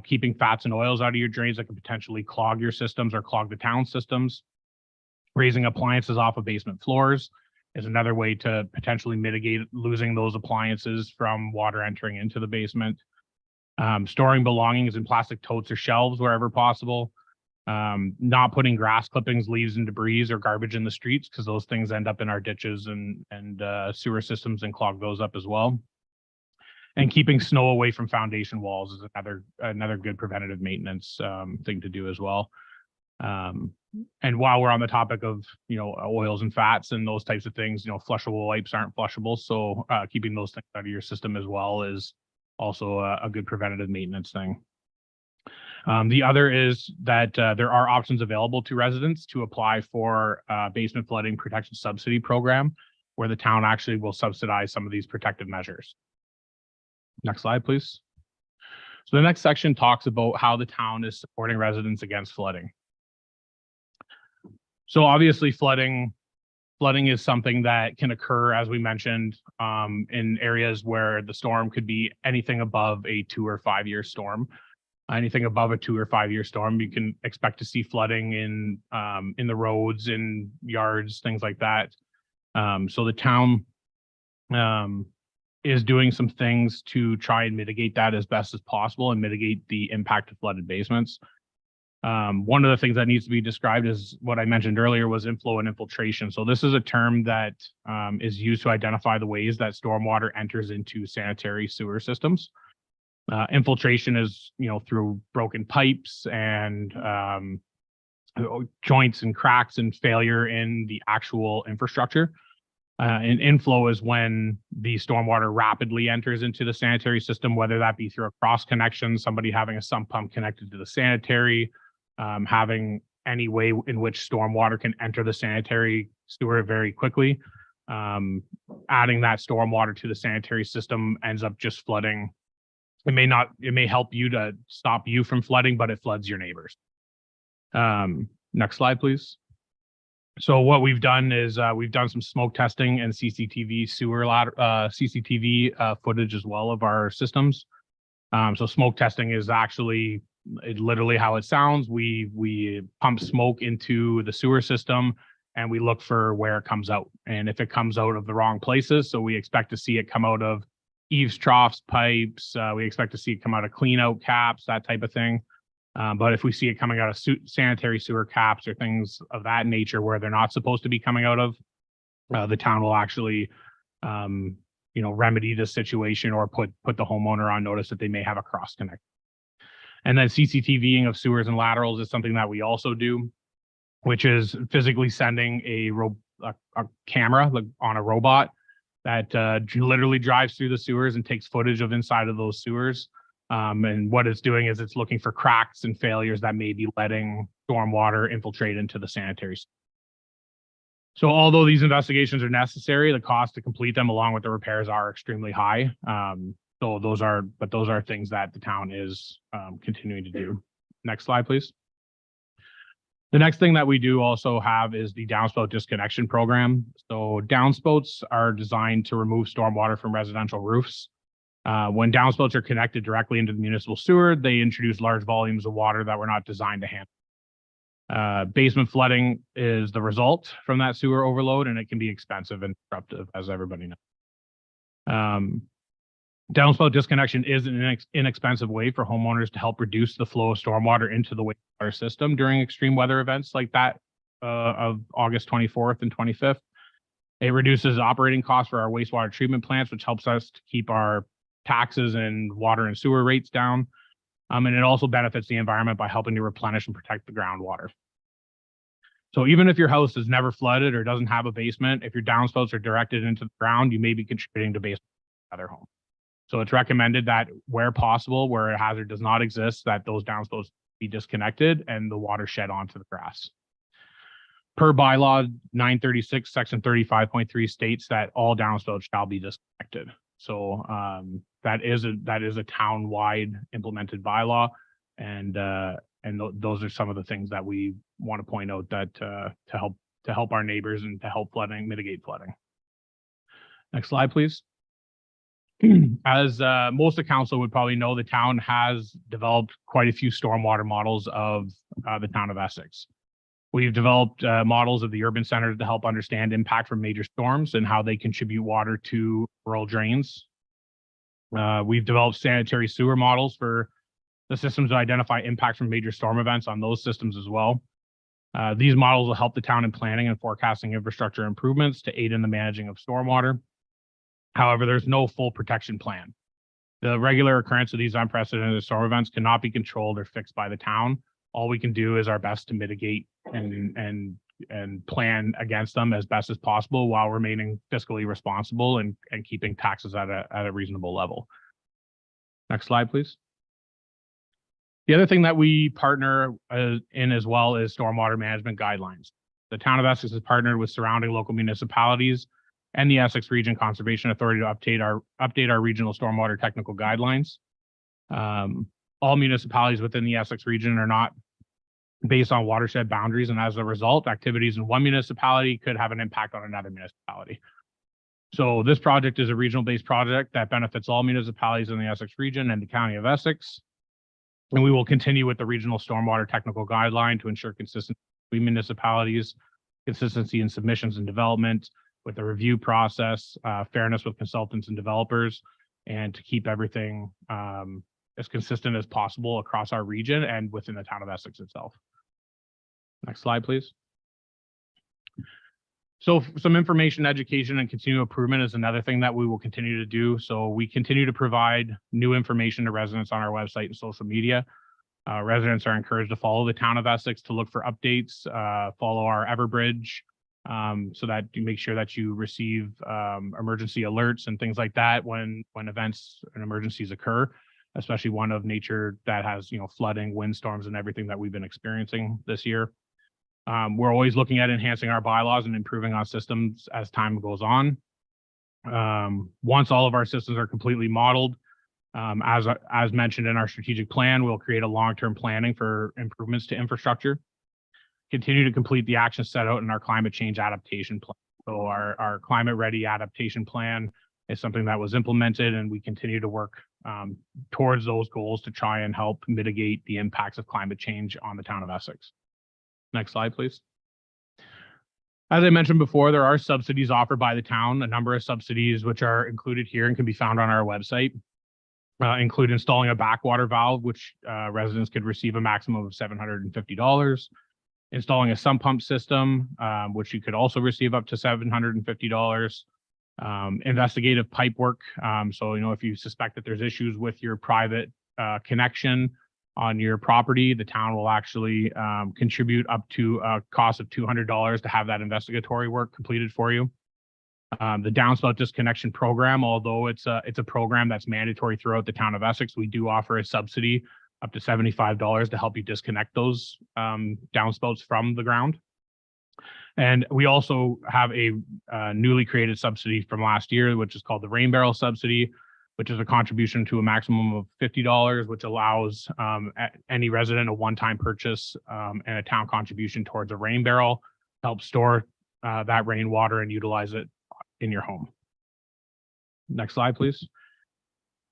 keeping fats and oils out of your drains that could potentially clog your systems or clog the town systems. Raising appliances off of basement floors is another way to potentially mitigate losing those appliances from water entering into the basement. Storing belongings in plastic totes or shelves wherever possible. Not putting grass clippings, leaves, and debris or garbage in the streets, because those things end up in our ditches and sewer systems and clog those up as well. And keeping snow away from foundation walls is another good preventative maintenance thing to do as well. And while we're on the topic of oils and fats and those types of things, flushable wipes aren't flushable, so keeping those things out of your system as well is also a good preventative maintenance thing. The other is that there are options available to residents to apply for basement flooding protection subsidy program, where the town actually will subsidize some of these protective measures. Next slide, please. So the next section talks about how the town is supporting residents against flooding. So obviously flooding is something that can occur, as we mentioned, in areas where the storm could be anything above a 2 or 5 year storm. Anything above a 2 or 5 year storm, you can expect to see flooding in the roads, in yards, things like that. So the town is doing some things to try and mitigate that as best as possible and mitigate the impact of flooded basements. One of the things that needs to be described is what I mentioned earlier was inflow and infiltration. So this is a term that is used to identify the ways that stormwater enters into sanitary sewer systems. Infiltration is, through broken pipes and joints and cracks and failure in the actual infrastructure. And inflow is when the stormwater rapidly enters into the sanitary system, whether that be through a cross connection, somebody having a sump pump connected to the sanitary, having any way in which stormwater can enter the sanitary sewer very quickly. Adding that stormwater to the sanitary system ends up just flooding. It may help you to stop you from flooding, but it floods your neighbors. Next slide, please. So what we've done is we've done some smoke testing and CCTV footage as well of our systems. So smoke testing is actually literally how it sounds. We pump smoke into the sewer system and we look for where it comes out. And if it comes out of the wrong places, so we expect to see it come out of eaves troughs, pipes, we expect to see it come out of clean out caps, that type of thing. But if we see it coming out of sanitary sewer caps or things of that nature where they're not supposed to be coming out of, the town will actually, remedy the situation or put the homeowner on notice that they may have a cross connect. And then CCTVing of sewers and laterals is something that we also do, which is physically sending a camera on a robot that literally drives through the sewers and takes footage of inside of those sewers. And what it's doing is it's looking for cracks and failures that may be letting stormwater infiltrate into the sanitary system. So although these investigations are necessary, the cost to complete them along with the repairs are extremely high. So those are things that the town is continuing to do. Next slide, please. The next thing that we do also have is the downspout disconnection program. So downspouts are designed to remove stormwater from residential roofs. When downspouts are connected directly into the municipal sewer, they introduce large volumes of water that were not designed to handle. Basement flooding is the result from that sewer overload, and it can be expensive and disruptive, as everybody knows. Downspout disconnection is an inexpensive way for homeowners to help reduce the flow of stormwater into the wastewater system during extreme weather events like that of August 24th and 25th. It reduces operating costs for our wastewater treatment plants, which helps us to keep our taxes and water and sewer rates down. And it also benefits the environment by helping to replenish and protect the groundwater. So even if your house is never flooded or doesn't have a basement, if your downspouts are directed into the ground, you may be contributing to basement of other home. So it's recommended that where possible, where a hazard does not exist, that those downspouts be disconnected and the water shed onto the grass. Per bylaw 936, section 35.3 states that all downspouts shall be disconnected. So that is a town-wide implemented bylaw, and those are some of the things that we want to point out that to help our neighbors and to help mitigate flooding. Next slide, please. As most of council would probably know, the town has developed quite a few stormwater models of the town of Essex. We've developed models of the urban centers to help understand impact from major storms and how they contribute water to rural drains. We've developed sanitary sewer models for the systems to identify impact from major storm events on those systems as well. These models will help the town in planning and forecasting infrastructure improvements to aid in the managing of stormwater. However, there's no full protection plan. The regular occurrence of these unprecedented storm events cannot be controlled or fixed by the town. All we can do is our best to mitigate and plan against them as best as possible while remaining fiscally responsible and keeping taxes at a reasonable level. Next slide, please. The other thing that we partner in as well is stormwater management guidelines. The town of Essex has partnered with surrounding local municipalities and the Essex Region Conservation Authority to update our regional stormwater technical guidelines. All municipalities within the Essex region are not based on watershed boundaries, and as a result, activities in one municipality could have an impact on another municipality. So this project is a regional-based project that benefits all municipalities in the Essex region and the County of Essex. And we will continue with the regional stormwater technical guideline to ensure consistency between municipalities, consistency in submissions and development, with the review process, fairness with consultants and developers, and to keep everything as consistent as possible across our region and within the town of Essex itself. Next slide, please. So some information, education, and continual improvement is another thing that we will continue to do. So we continue to provide new information to residents on our website and social media. Residents are encouraged to follow the town of Essex to look for updates, follow our Everbridge, so that you make sure that you receive emergency alerts and things like that when events and emergencies occur, especially one of nature that has, flooding, windstorms, and everything that we've been experiencing this year. We're always looking at enhancing our bylaws and improving our systems as time goes on. Once all of our systems are completely modeled, as mentioned in our strategic plan, we'll create a long-term planning for improvements to infrastructure. Continue to complete the actions set out in our climate change adaptation plan. So our climate ready adaptation plan is something that was implemented, and we continue to work towards those goals to try and help mitigate the impacts of climate change on the town of Essex. Next slide, please. As I mentioned before, there are subsidies offered by the town, a number of subsidies which are included here and can be found on our website. Include installing a backwater valve, which residents could receive a maximum of $750. Installing a sump pump system, which you could also receive up to $750. Investigative pipe work. So, if you suspect that there's issues with your private connection on your property, the town will actually contribute up to a cost of $200 to have that investigatory work completed for you. The downspout disconnection program, although it's a program that's mandatory throughout the town of Essex, we do offer a subsidy up to $75 to help you disconnect those downspouts from the ground. And we also have a newly created subsidy from last year, which is called the rain barrel subsidy, which is a contribution to a maximum of $50, which allows any resident a one-time purchase and a town contribution towards a rain barrel to help store that rainwater and utilize it in your home. Next slide, please.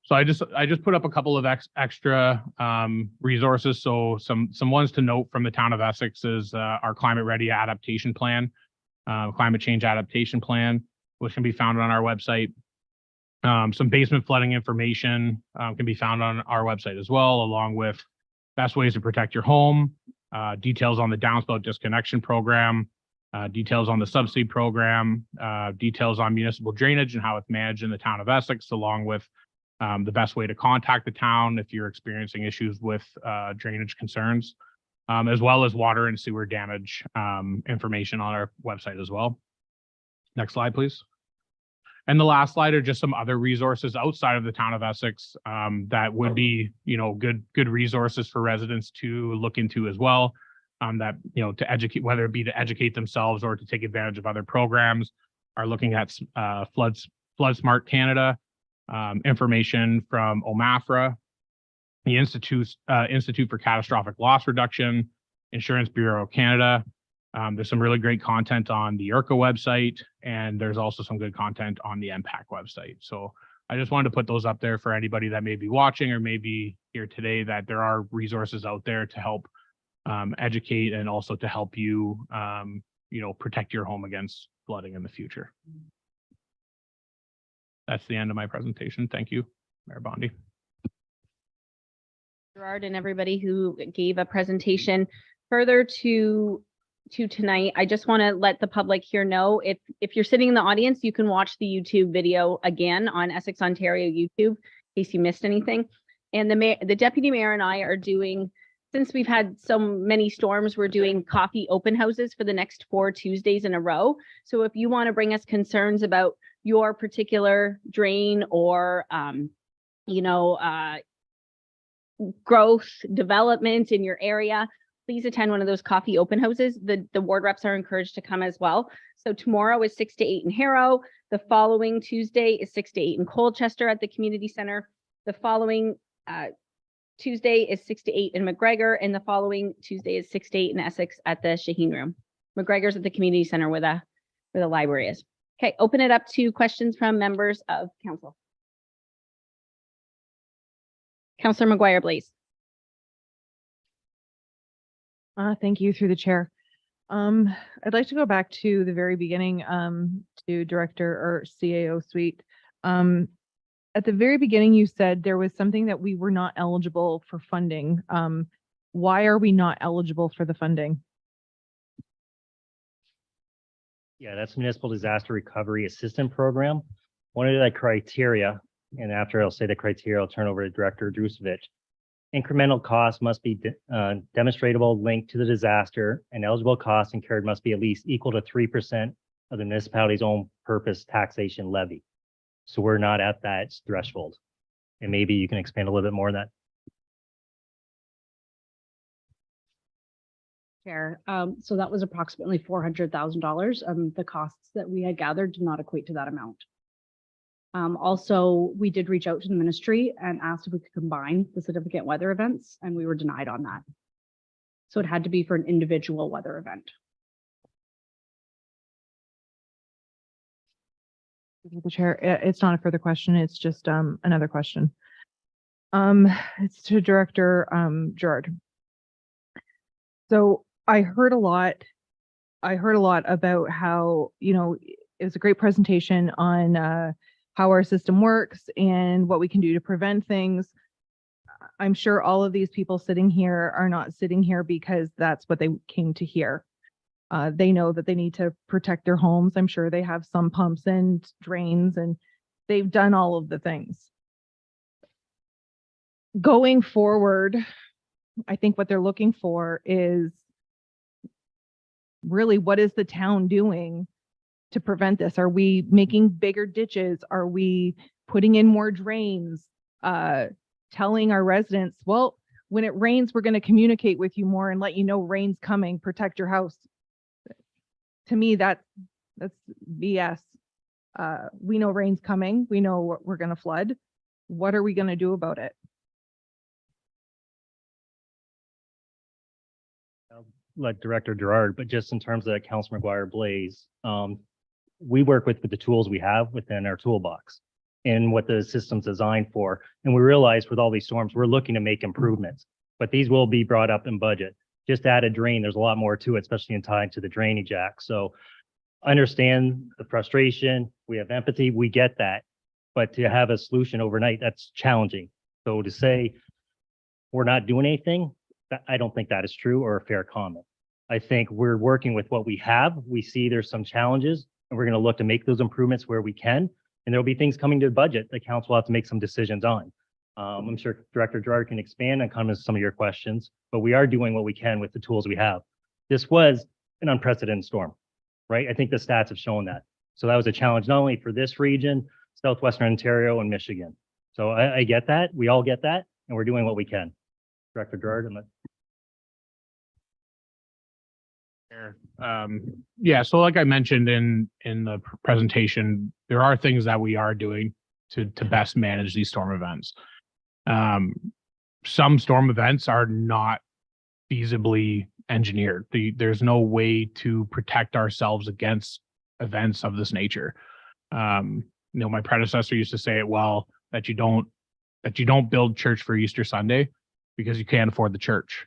So I just put up a couple of extra resources. So some ones to note from the town of Essex is our climate ready adaptation plan, climate change adaptation plan, which can be found on our website. Some basement flooding information can be found on our website as well, along with best ways to protect your home, details on the downspout disconnection program, details on the subsidy program, details on municipal drainage and how it's managed in the town of Essex, along with the best way to contact the town if you're experiencing issues with drainage concerns, as well as water and sewer damage information on our website as well. Next slide, please. And the last slide are just some other resources outside of the town of Essex that would be, good resources for residents to look into as well. That, to educate, whether it be to educate themselves or to take advantage of other programs, are looking at Flood Smart Canada, information from OMAFRA, the Institute for Catastrophic Loss Reduction, Insurance Bureau of Canada. There's some really great content on the IRCA website, and there's also some good content on the MPAC website. So I just wanted to put those up there for anybody that may be watching or may be here today, that there are resources out there to help educate and also to help you, protect your home against flooding in the future. That's the end of my presentation. Thank you, Mayor Bondi. Gerard and everybody who gave a presentation. Further to tonight, I just want to let the public here know, if you're sitting in the audience, you can watch the YouTube video again on Essex, Ontario YouTube, in case you missed anything. And the deputy mayor and I are doing, since we've had so many storms, we're doing coffee open houses for the next 4 Tuesdays in a row. So if you want to bring us concerns about your particular drain or, growth development in your area, please attend one of those coffee open houses. The ward reps are encouraged to come as well. So tomorrow is 6 to 8 in Harrow. The following Tuesday is 6 to 8 in Colchester at the community center. The following Tuesday is 6 to 8 in McGregor, and the following Tuesday is 6 to 8 in Essex at the Shaheen Room. McGregor's at the community center where the library is. Okay, open it up to questions from members of council. Councillor McGuire, please. Thank you through the chair. I'd like to go back to the very beginning, to Director or CAO Suite. At the very beginning, you said there was something that we were not eligible for funding. Why are we not eligible for the funding? Yeah, that's Municipal Disaster Recovery Assistance Program. One of the criteria, and after I'll say the criteria, I'll turn over to Director Drusevich. Incremental costs must be demonstratable linked to the disaster, and eligible costs incurred must be at least equal to 3% of the municipality's own purpose taxation levy. So we're not at that threshold. And maybe you can expand a little bit more on that. Chair. So that was approximately $400,000. The costs that we had gathered did not equate to that amount. Also, we did reach out to the ministry and asked if we could combine the significant weather events, and we were denied on that. So it had to be for an individual weather event. The chair, it's not a further question. It's just another question. It's to Director Gerard. So I heard a lot about how, you know, it was a great presentation on how our system works and what we can do to prevent things. I'm sure all of these people sitting here are not sitting here because that's what they came to hear. They know that they need to protect their homes. I'm sure they have some pumps and drains, and they've done all of the things. Going forward, I think what they're looking for is really, what is the town doing to prevent this? Are we making bigger ditches? Are we putting in more drains? Telling our residents, well, when it rains, we're going to communicate with you more and let you know rain's coming, protect your house. To me, that's BS. We know rain's coming. We know we're going to flood. What are we going to do about it? I'll let Director Gerard, but just in terms of Councilor McGuire Blaze, we work with the tools we have within our toolbox and what the system's designed for. And we realize with all these storms, we're looking to make improvements, but these will be brought up in budget. Just add a drain, there's a lot more to it, especially in tied to the Drainage Act. So I understand the frustration, we have empathy, we get that, but to have a solution overnight, that's challenging. So to say we're not doing anything, I don't think that is true or a fair comment. I think we're working with what we have. We see there's some challenges, and we're going to look to make those improvements where we can. And there'll be things coming to the budget that council will have to make some decisions on. I'm sure Director Gerard can expand and comment on some of your questions, but we are doing what we can with the tools we have. This was an unprecedented storm, right? I think the stats have shown that. So that was a challenge, not only for this region, Southwestern Ontario and Michigan. So I get that. We all get that, and we're doing what we can. Director Gerard, and Yeah, so like I mentioned in the presentation, there are things that we are doing to best manage these storm events. Some storm events are not feasibly engineered. There's no way to protect ourselves against events of this nature. You know, my predecessor used to say it well, that you don't build church for Easter Sunday because you can't afford the church.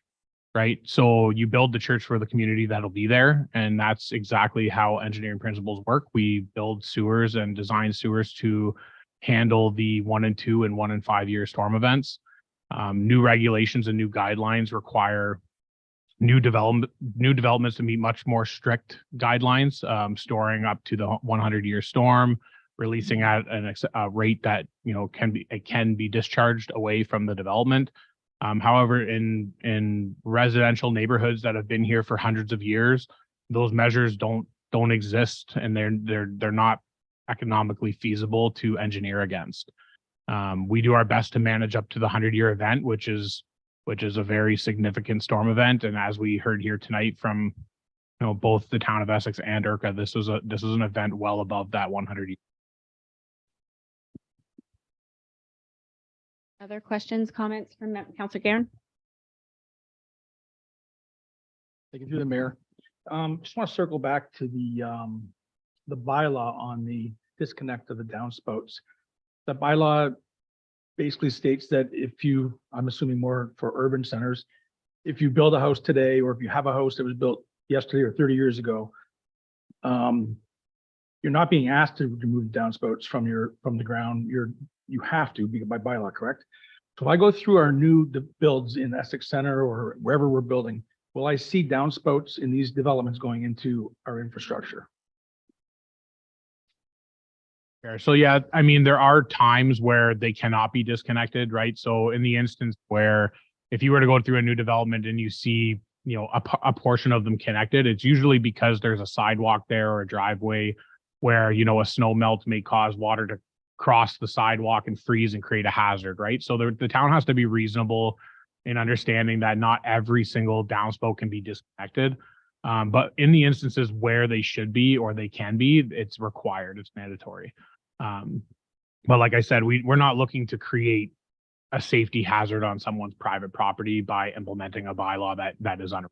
Right. So you build the church for the community that'll be there. And that's exactly how engineering principles work. We build sewers and design sewers to handle the 1 and 2 and 1 and 5 year storm events. New regulations and new guidelines require new developments to meet much more strict guidelines, storing up to the 100-year storm, releasing at a rate that, you know, can be discharged away from the development. However, in residential neighborhoods that have been here for hundreds of years, those measures don't exist, and they're not economically feasible to engineer against. We do our best to manage up to the 100-year event, which is a very significant storm event. And as we heard here tonight from, you know, both the town of Essex and IRCA, this is an event well above that 100 year. Other questions, comments from Councilor Guerin? Thank you, through the mayor. Just want to circle back to the bylaw on the disconnect of the downspouts. The bylaw basically states that if you, I'm assuming more for urban centers, if you build a house today, or if you have a house that was built yesterday or 30 years ago, you're not being asked to remove the downspouts from the ground. You have to by bylaw, correct? So if I go through our new builds in Essex Center or wherever we're building, will I see downspouts in these developments going into our infrastructure? Fair. So yeah, I mean, there are times where they cannot be disconnected, right? So in the instance where if you were to go through a new development and you see, you know, a portion of them connected, it's usually because there's a sidewalk there or a driveway where, you know, a snow melt may cause water to cross the sidewalk and freeze and create a hazard, right? So the town has to be reasonable in understanding that not every single downspout can be disconnected. But in the instances where they should be or they can be, it's required, it's mandatory. But like I said, we're not looking to create a safety hazard on someone's private property by implementing a bylaw that is under.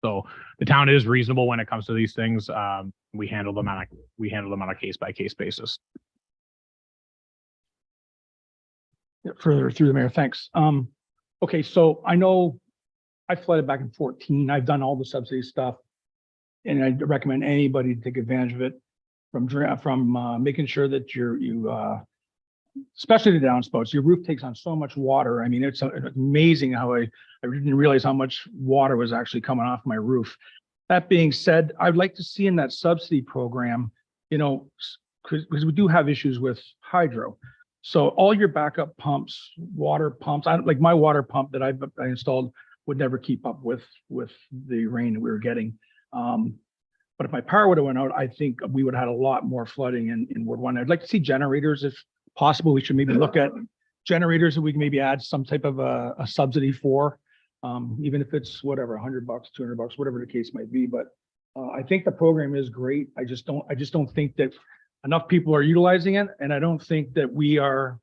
So the town is reasonable when it comes to these things. We handle them on a case by case basis. Further through the mayor, thanks. Okay, so I know I flooded back in 14. I've done all the subsidy stuff, and I recommend anybody to take advantage of it from making sure that especially the downspouts, your roof takes on so much water. I mean, it's amazing how I didn't realize how much water was actually coming off my roof. That being said, I'd like to see in that subsidy program, you know, because we do have issues with hydro. So all your backup pumps, water pumps, like my water pump that I installed would never keep up with the rain that we were getting. But if my power would have went out, I think we would have had a lot more flooding in Ward 1. I'd like to see generators if possible. We should maybe look at generators that we can maybe add some type of a subsidy for, even if it's whatever, $100, $200, whatever the case might be. But I think the program is great. I just don't think that enough people are utilizing it, and I don't think that we are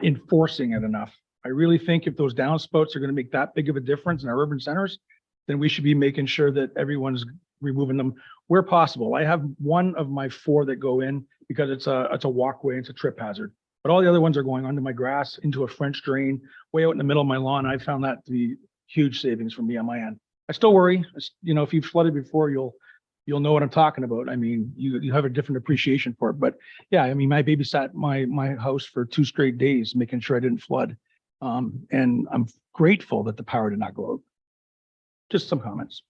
enforcing it enough. I really think if those downspouts are going to make that big of a difference in our urban centers, then we should be making sure that everyone's removing them where possible. I have one of my 4 that go in because it's a walkway, it's a trip hazard. But all the other ones are going onto my grass, into a French drain, way out in the middle of my lawn. I found that to be huge savings for me on my end. I still worry, you know, if you've flooded before, you'll know what I'm talking about. I mean, you have a different appreciation for it. But yeah, I mean, my baby sat my house for 2 straight days, making sure I didn't flood. And I'm grateful that the power did not go out. Just some comments.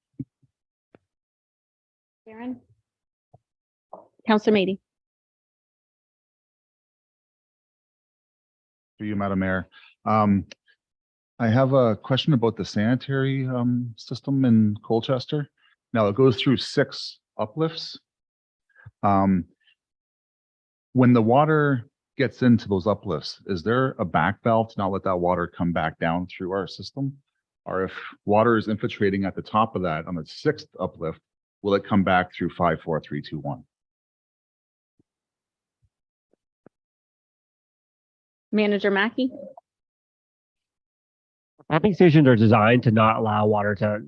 Karen? Councillor Meady. Through you, Madam Mayor. I have a question about the sanitary system in Colchester. Now it goes through 6 uplifts. When the water gets into those uplifts, is there a back valve to not let that water come back down through our system? Or if water is infiltrating at the top of that on the 6th uplift, will it come back through 5, 4, 3, 2, 1? Manager Mackey? Pumping stations are designed to not allow water to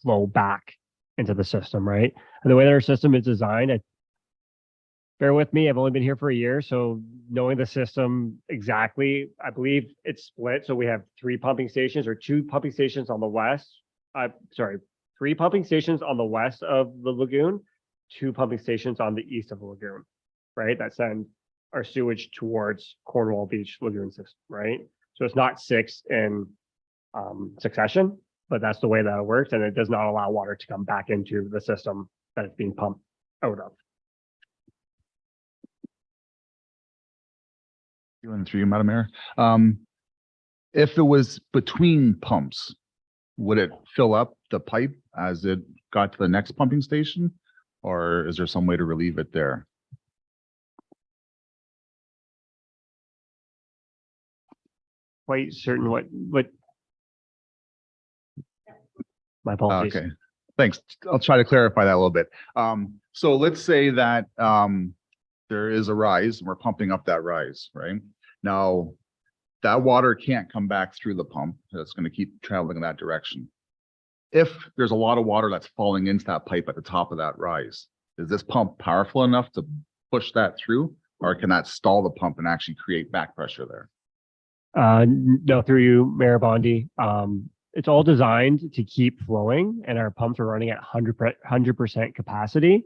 flow back into the system, right? And the way that our system is designed, bear with me, I've only been here for a year, so knowing the system exactly, I believe it's split. So we have 3 pumping stations or 2 pumping stations on the west. 3 pumping stations on the west of the lagoon, 2 pumping stations on the east of the lagoon, right? That send our sewage towards Cornwall Beach Lagoon system, right? So it's not 6 in succession, but that's the way that it works, and it does not allow water to come back into the system that it's being pumped out of. And through you, Madam Mayor. If it was between pumps, would it fill up the pipe as it got to the next pumping station? Or is there some way to relieve it there? Quite certain what my apologies. Okay, thanks. I'll try to clarify that a little bit. So let's say that there is a rise and we're pumping up that rise, right? Now, that water can't come back through the pump. It's going to keep traveling in that direction. If there's a lot of water that's falling into that pipe at the top of that rise, is this pump powerful enough to push that through, or can that stall the pump and actually create back pressure there? No, through you, Mayor Bondi. it's all designed to keep flowing, and our pumps are running at 100% capacity.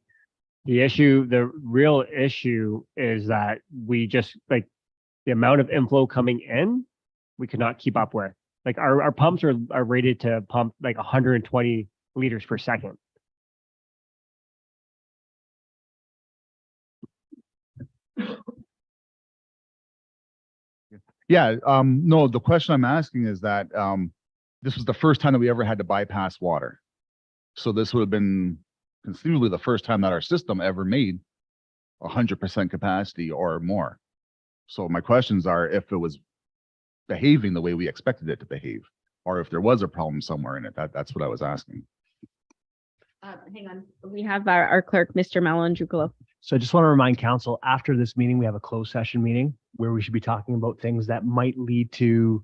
The real issue is that we just like the amount of inflow coming in, we cannot keep up with. Like our pumps are rated to pump like 120 liters per second. Yeah, no, the question I'm asking is that, this was the first time that we ever had to bypass water. So this would have been conceivably the first time that our system ever made 100% capacity or more. So my questions are if it was behaving the way we expected it to behave, or if there was a problem somewhere in it. That's what I was asking. Hang on, we have our clerk, Mr. Malanjukulo. So I just want to remind council, after this meeting, we have a closed session meeting where we should be talking about things that might lead to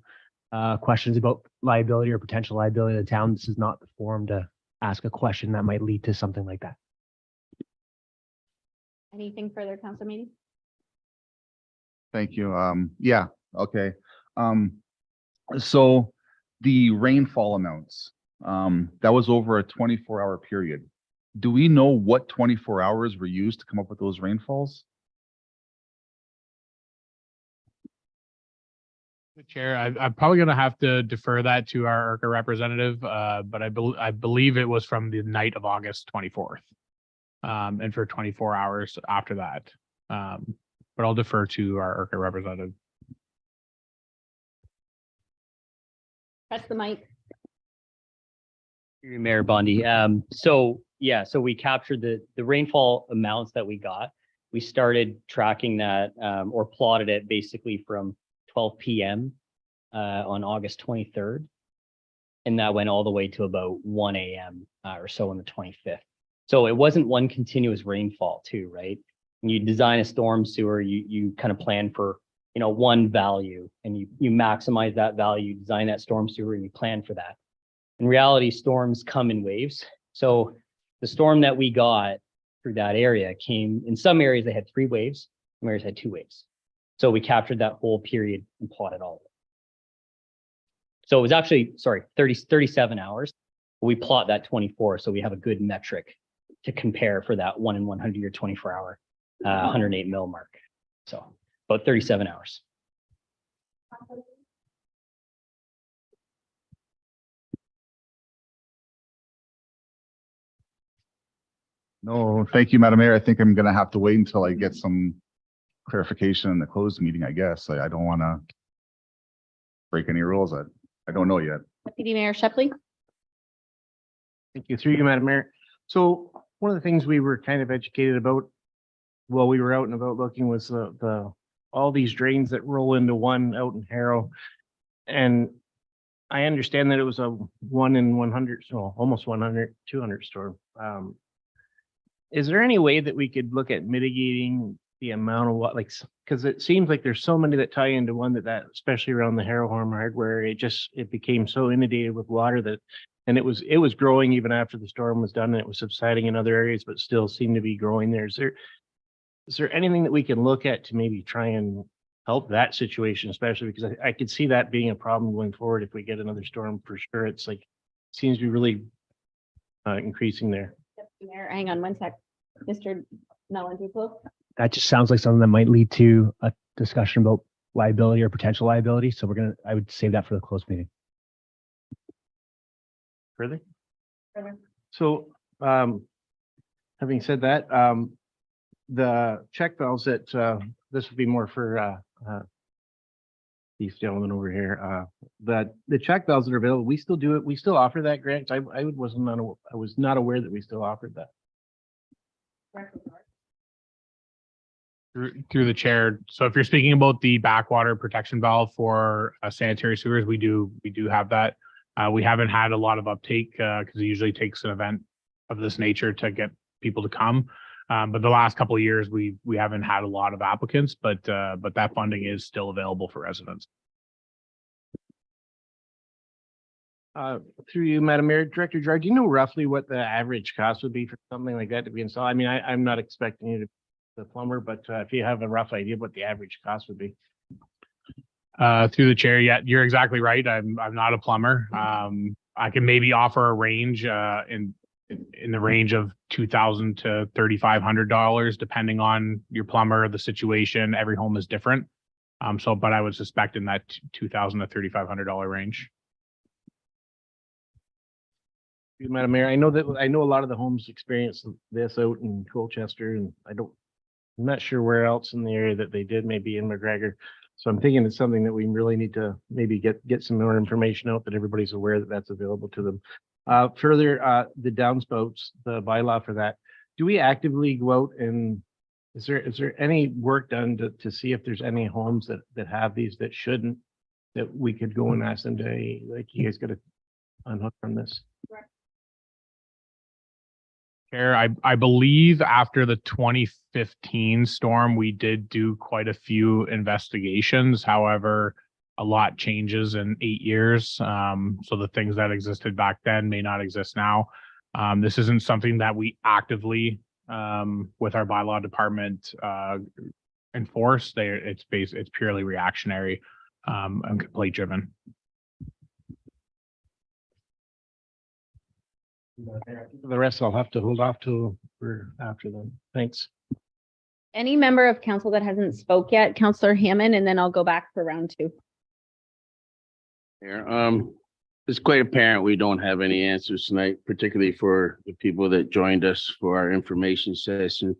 questions about liability or potential liability of the town. This is not the forum to ask a question that might lead to something like that. Anything further, council meeting? Thank you. Yeah, okay. So the rainfall amounts, that was over a 24-hour period. Do we know what 24 hours were used to come up with those rainfalls? The chair, I'm probably going to have to defer that to our IRCA representative, but I believe it was from the night of August 24th, and for 24 hours after that. But I'll defer to our IRCA representative. Press the mic. Mayor Bondi. So we captured the rainfall amounts that we got. We started tracking that or plotted it basically from 12 p.m. On August 23rd. And that went all the way to about 1 a.m. Or so on the 25th. So it wasn't one continuous rainfall too, right? When you design a storm sewer, you kind of plan for, one value and you maximize that value, design that storm sewer and you plan for that. In reality, storms come in waves. So the storm that we got through that area came, in some areas they had 3 waves, some areas had 2 waves. So we captured that whole period and plotted all of it. So it was actually, 37 hours. We plot that 24, so we have a good metric to compare for that 1 in 100 year 24 hour, 108 mil mark. So about 37 hours. No, thank you, Madam Mayor. I think I'm gonna have to wait until I get some clarification in the closed meeting, I guess. I don't want to break any rules. I don't know yet. Deputy Mayor Shepley. Thank you. Through you, Madam Mayor. So one of the things we were kind of educated about while we were out and about looking was the all these drains that roll into one out in Harrow. And I understand that it was a 1 in 100, so almost 100, 200 storm. Is there any way that we could look at mitigating the amount of what, like, because it seems like there's so many that tie into one that especially around the Harrow Harm Hardware, it became so inundated with water that, and it was growing even after the storm was done, and it was subsiding in other areas, but still seemed to be growing there. Is there anything that we can look at to maybe try and help that situation, especially because I could see that being a problem going forward if we get another storm for sure. It's like, seems to be really increasing there. Deputy Mayor, hang on one sec. Mr. Malanjukulo. That just sounds like something that might lead to a discussion about liability or potential liability. So I would save that for the closed meeting. Further? Further. So, having said that, the check valves that, this would be more for, these gentlemen over here, the check valves that are available, we still do it. We still offer that grant. I was not aware that we still offered that. Through the chair. So if you're speaking about the backwater protection valve for sanitary sewers, we do have that. We haven't had a lot of uptake because it usually takes an event of this nature to get people to come. But the last couple of years, we haven't had a lot of applicants, but that funding is still available for residents. Through you, Madam Mayor, Director Gerard, do you know roughly what the average cost would be for something like that to be installed? I mean, I'm not expecting you to be the plumber, but if you have a rough idea of what the average cost would be. Through the chair, yeah, you're exactly right. I'm not a plumber. I can maybe offer a range in the range of $2,000 to $3,500, depending on your plumber, the situation. Every home is different. But I would suspect in that $2,000 to $3,500 range. Madam Mayor, I know a lot of the homes experience this out in Colchester, and I'm not sure where else in the area that they did, maybe in McGregor. So I'm thinking it's something that we really need to maybe get some more information out, that everybody's aware that that's available to them. Further, the downspouts, the bylaw for that, do we actively go out and is there any work done to see if there's any homes that have these that shouldn't, that we could go and ask them to, hey, like, you guys got to unhook from this? Chair, I believe after the 2015 storm, we did do quite a few investigations. However, a lot changes in 8 years. So the things that existed back then may not exist now. This isn't something that we actively, with our bylaw department, enforce. It's purely reactionary and complaint driven. The rest I'll have to hold off till we're after them. Thanks. Any member of council that hasn't spoke yet, Councillor Hammond, and then I'll go back for round two. It's quite apparent we don't have any answers tonight, particularly for the people that joined us for our information session.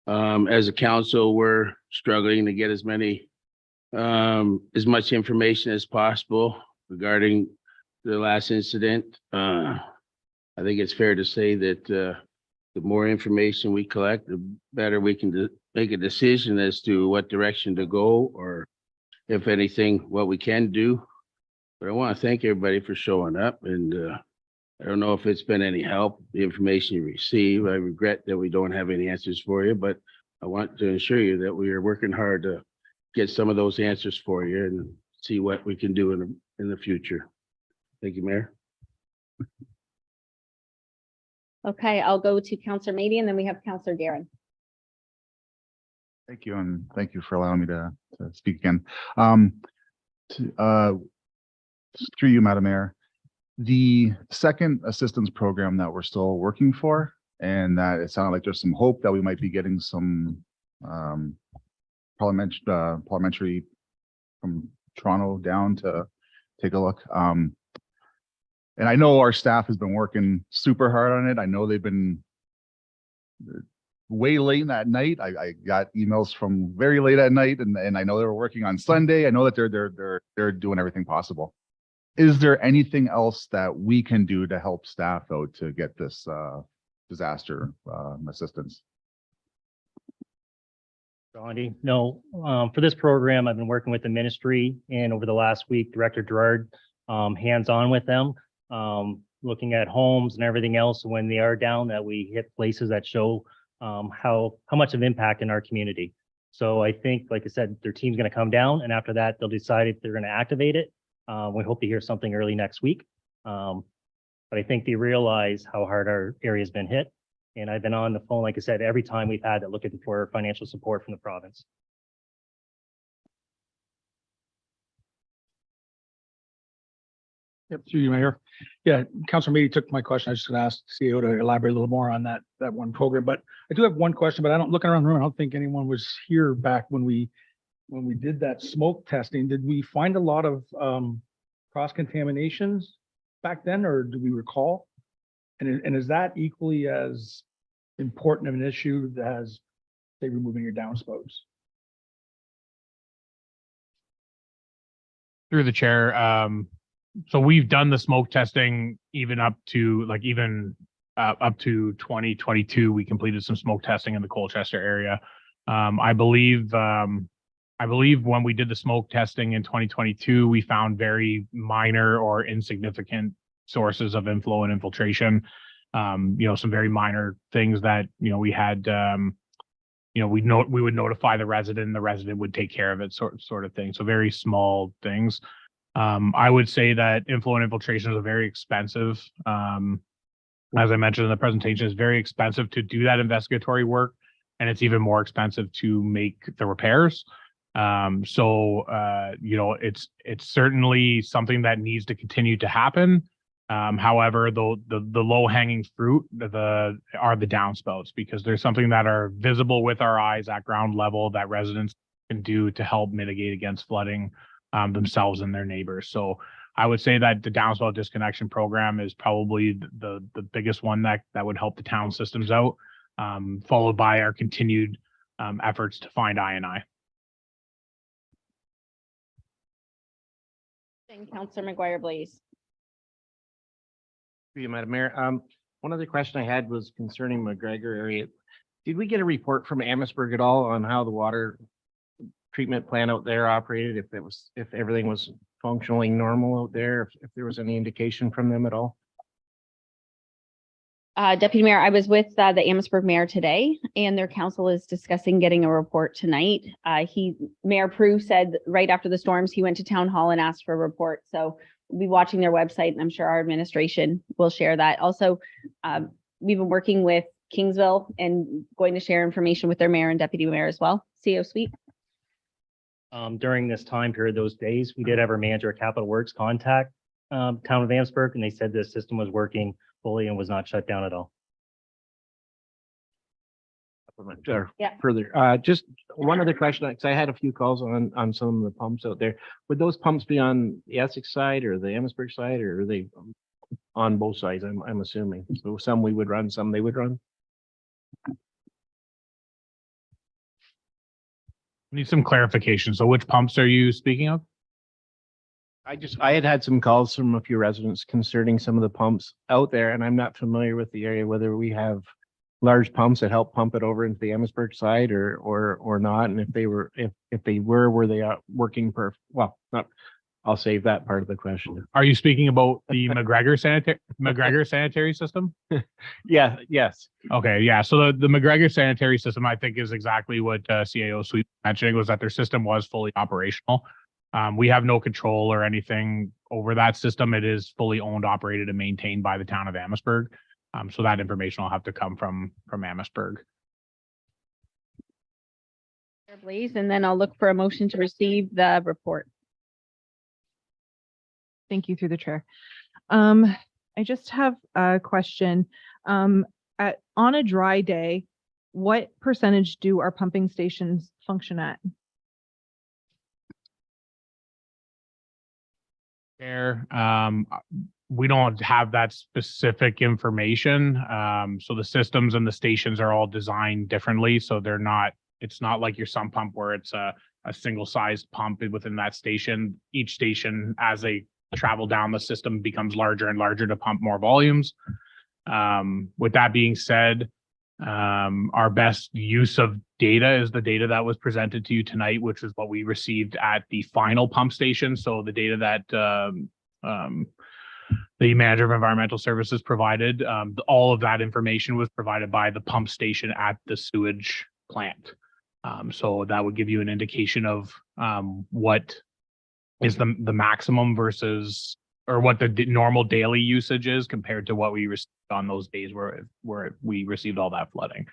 As a council, we're struggling to get as much information as possible regarding the last incident. I think it's fair to say that the more information we collect, the better we can make a decision as to what direction to go, or if anything, what we can do. But I want to thank everybody for showing up, and I don't know if it's been any help, the information you receive. I regret that we don't have any answers for you, but I want to assure you that we are working hard to get some of those answers for you and see what we can do in the future. Thank you, Mayor. Okay, I'll go to Councillor Mady and then we have Councillor Guerin. Thank you, and thank you for allowing me to speak again. Through you, Madam Mayor, the second assistance program that we're still working for, and that it sounded like there's some hope that we might be getting some parliamentary from Toronto down to take a look. And I know our staff has been working super hard on it. I know they've been way late in that night. I got emails from very late at night, and I know they were working on Sunday. I know that they're doing everything possible. Is there anything else that we can do to help staff out to get this disaster assistance? Gandhi, no. For this program, I've been working with the ministry, and over the last week, Director Gerard, hands-on with them, looking at homes and everything else when they are down, that we hit places that show how much of impact in our community. So I think, like I said, their team's going to come down, and after that, they'll decide if they're going to activate it. We hope to hear something early next week. But I think they realize how hard our area's been hit. And I've been on the phone, like I said, every time we've had it, looking for financial support from the province. Yep, through you, Mayor. Yeah, Councilor Meady took my question. I was just going to ask CEO to elaborate a little more on that one program. But I do have one question, but looking around the room, I don't think anyone was here back when we did that smoke testing. Did we find a lot of cross contaminations back then, or do we recall? And is that equally as important of an issue as, say, removing your downspouts? Through the chair, so we've done the smoke testing even up to 2022. We completed some smoke testing in the Colchester area. I believe when we did the smoke testing in 2022, we found very minor or insignificant sources of inflow and infiltration. Some very minor things that, we had, we would notify the resident would take care of it, sort of thing. So very small things. I would say that inflow and infiltration is a very expensive, as I mentioned in the presentation, it's very expensive to do that investigatory work, and it's even more expensive to make the repairs. It's certainly something that needs to continue to happen. However, the low hanging fruit are the downspouts, because there's something that are visible with our eyes at ground level that residents can do to help mitigate against flooding themselves and their neighbors. So I would say that the downspout disconnection program is probably the biggest one that would help the town systems out, followed by our continued efforts to find I&I. And Councillor McGuire, please. Through you, Madam Mayor. One other question I had was concerning McGregor area. Did we get a report from Amherstburg at all on how the water treatment plant out there operated? If everything was functionally normal out there, if there was any indication from them at all? Deputy Mayor, I was with the Amherstburg Mayor today, and their council is discussing getting a report tonight. Mayor Prue said right after the storms, he went to town hall and asked for a report. So we'll be watching their website, and I'm sure our administration will share that. Also, we've been working with Kingsville and going to share information with their mayor and deputy mayor as well. CO Suite. During this time period, those days, we did have our manager of capital works contact town of Amherstburg, and they said the system was working fully and was not shut down at all. Yeah. Further, just one other question, because I had a few calls on some of the pumps out there. Would those pumps be on the Essex side or the Amherstburg side, or are they on both sides? I'm assuming. So some we would run, some they would run. Need some clarification. So which pumps are you speaking of? I had some calls from a few residents concerning some of the pumps out there, and I'm not familiar with the area, whether we have large pumps that help pump it over into the Amherstburg side or not. And if they were they working well, not, I'll save that part of the question. Are you speaking about the McGregor sanitary system? Yeah, yes. Okay, yeah. So the McGregor sanitary system, I think, is exactly what CAO Suite mentioning, was that their system was fully operational. We have no control or anything over that system. It is fully owned, operated, and maintained by the town of Amherstburg. So that information will have to come from Amherstburg. Please, and then I'll look for a motion to receive the report. Thank you, through the chair. I just have a question. On a dry day, what percentage do our pumping stations function at? We don't have that specific information. So the systems and the stations are all designed differently. So it's not like your sump pump where it's a single sized pump within that station. Each station, as they travel down the system, becomes larger and larger to pump more volumes. With that being said, our best use of data is the data that was presented to you tonight, which is what we received at the final pump station. So the data that the manager of environmental services provided, all of that information was provided by the pump station at the sewage plant. So that would give you an indication of what is the maximum versus, or what the normal daily usage is compared to what we received on those days where we received all that flooding.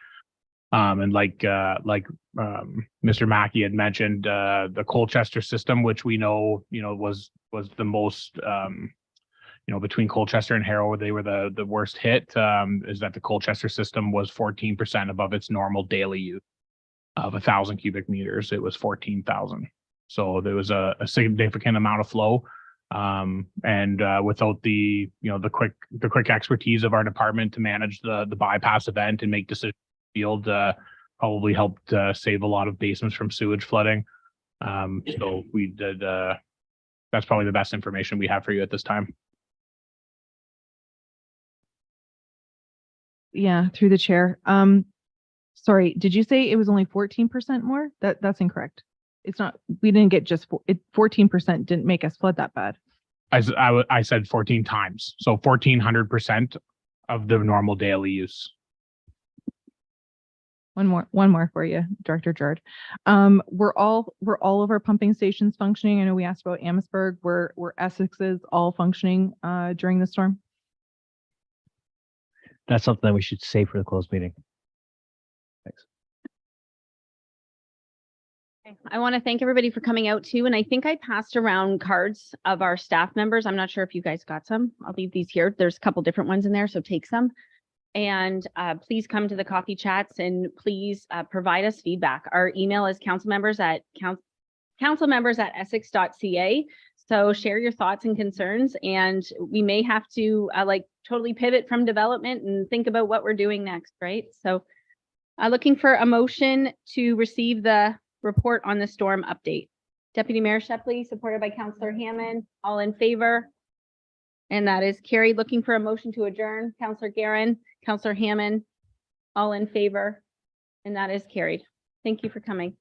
And like Mr. Mackey had mentioned, the Colchester system, which we know, was the most, between Colchester and Harrow, they were the worst hit, is that the Colchester system was 14% above its normal daily use of 1,000 cubic meters. It was 14,000. So there was a significant amount of flow. And without the quick expertise of our department to manage the bypass event and make decisions in the field, probably helped save a lot of basements from sewage flooding. So we did, that's probably the best information we have for you at this time. Yeah, through the chair. Sorry, did you say it was only 14% more? That's incorrect. It's not, we didn't get just 14% didn't make us flood that bad. I said 14 times. So 1,400% of the normal daily use. One more for you, Director Jard. Were all of our pumping stations functioning? I know we asked about Amherstburg. Were Essex's all functioning during the storm? That's something that we should save for the closed meeting. Thanks. I want to thank everybody for coming out too. And I think I passed around cards of our staff members. I'm not sure if you guys got some. I'll leave these here. There's a couple different ones in there, so take some. And please come to the coffee chats and please provide us feedback. Our email is councilmembers@essex.ca. So share your thoughts and concerns, and we may have to like totally pivot from development and think about what we're doing next, right? So looking for a motion to receive the report on the storm update. Deputy Mayor Shepley, supported by Councillor Hammond, all in favor? And that is carried. Looking for a motion to adjourn. Councillor Guerin, Councillor Hammond, all in favor? And that is carried. Thank you for coming.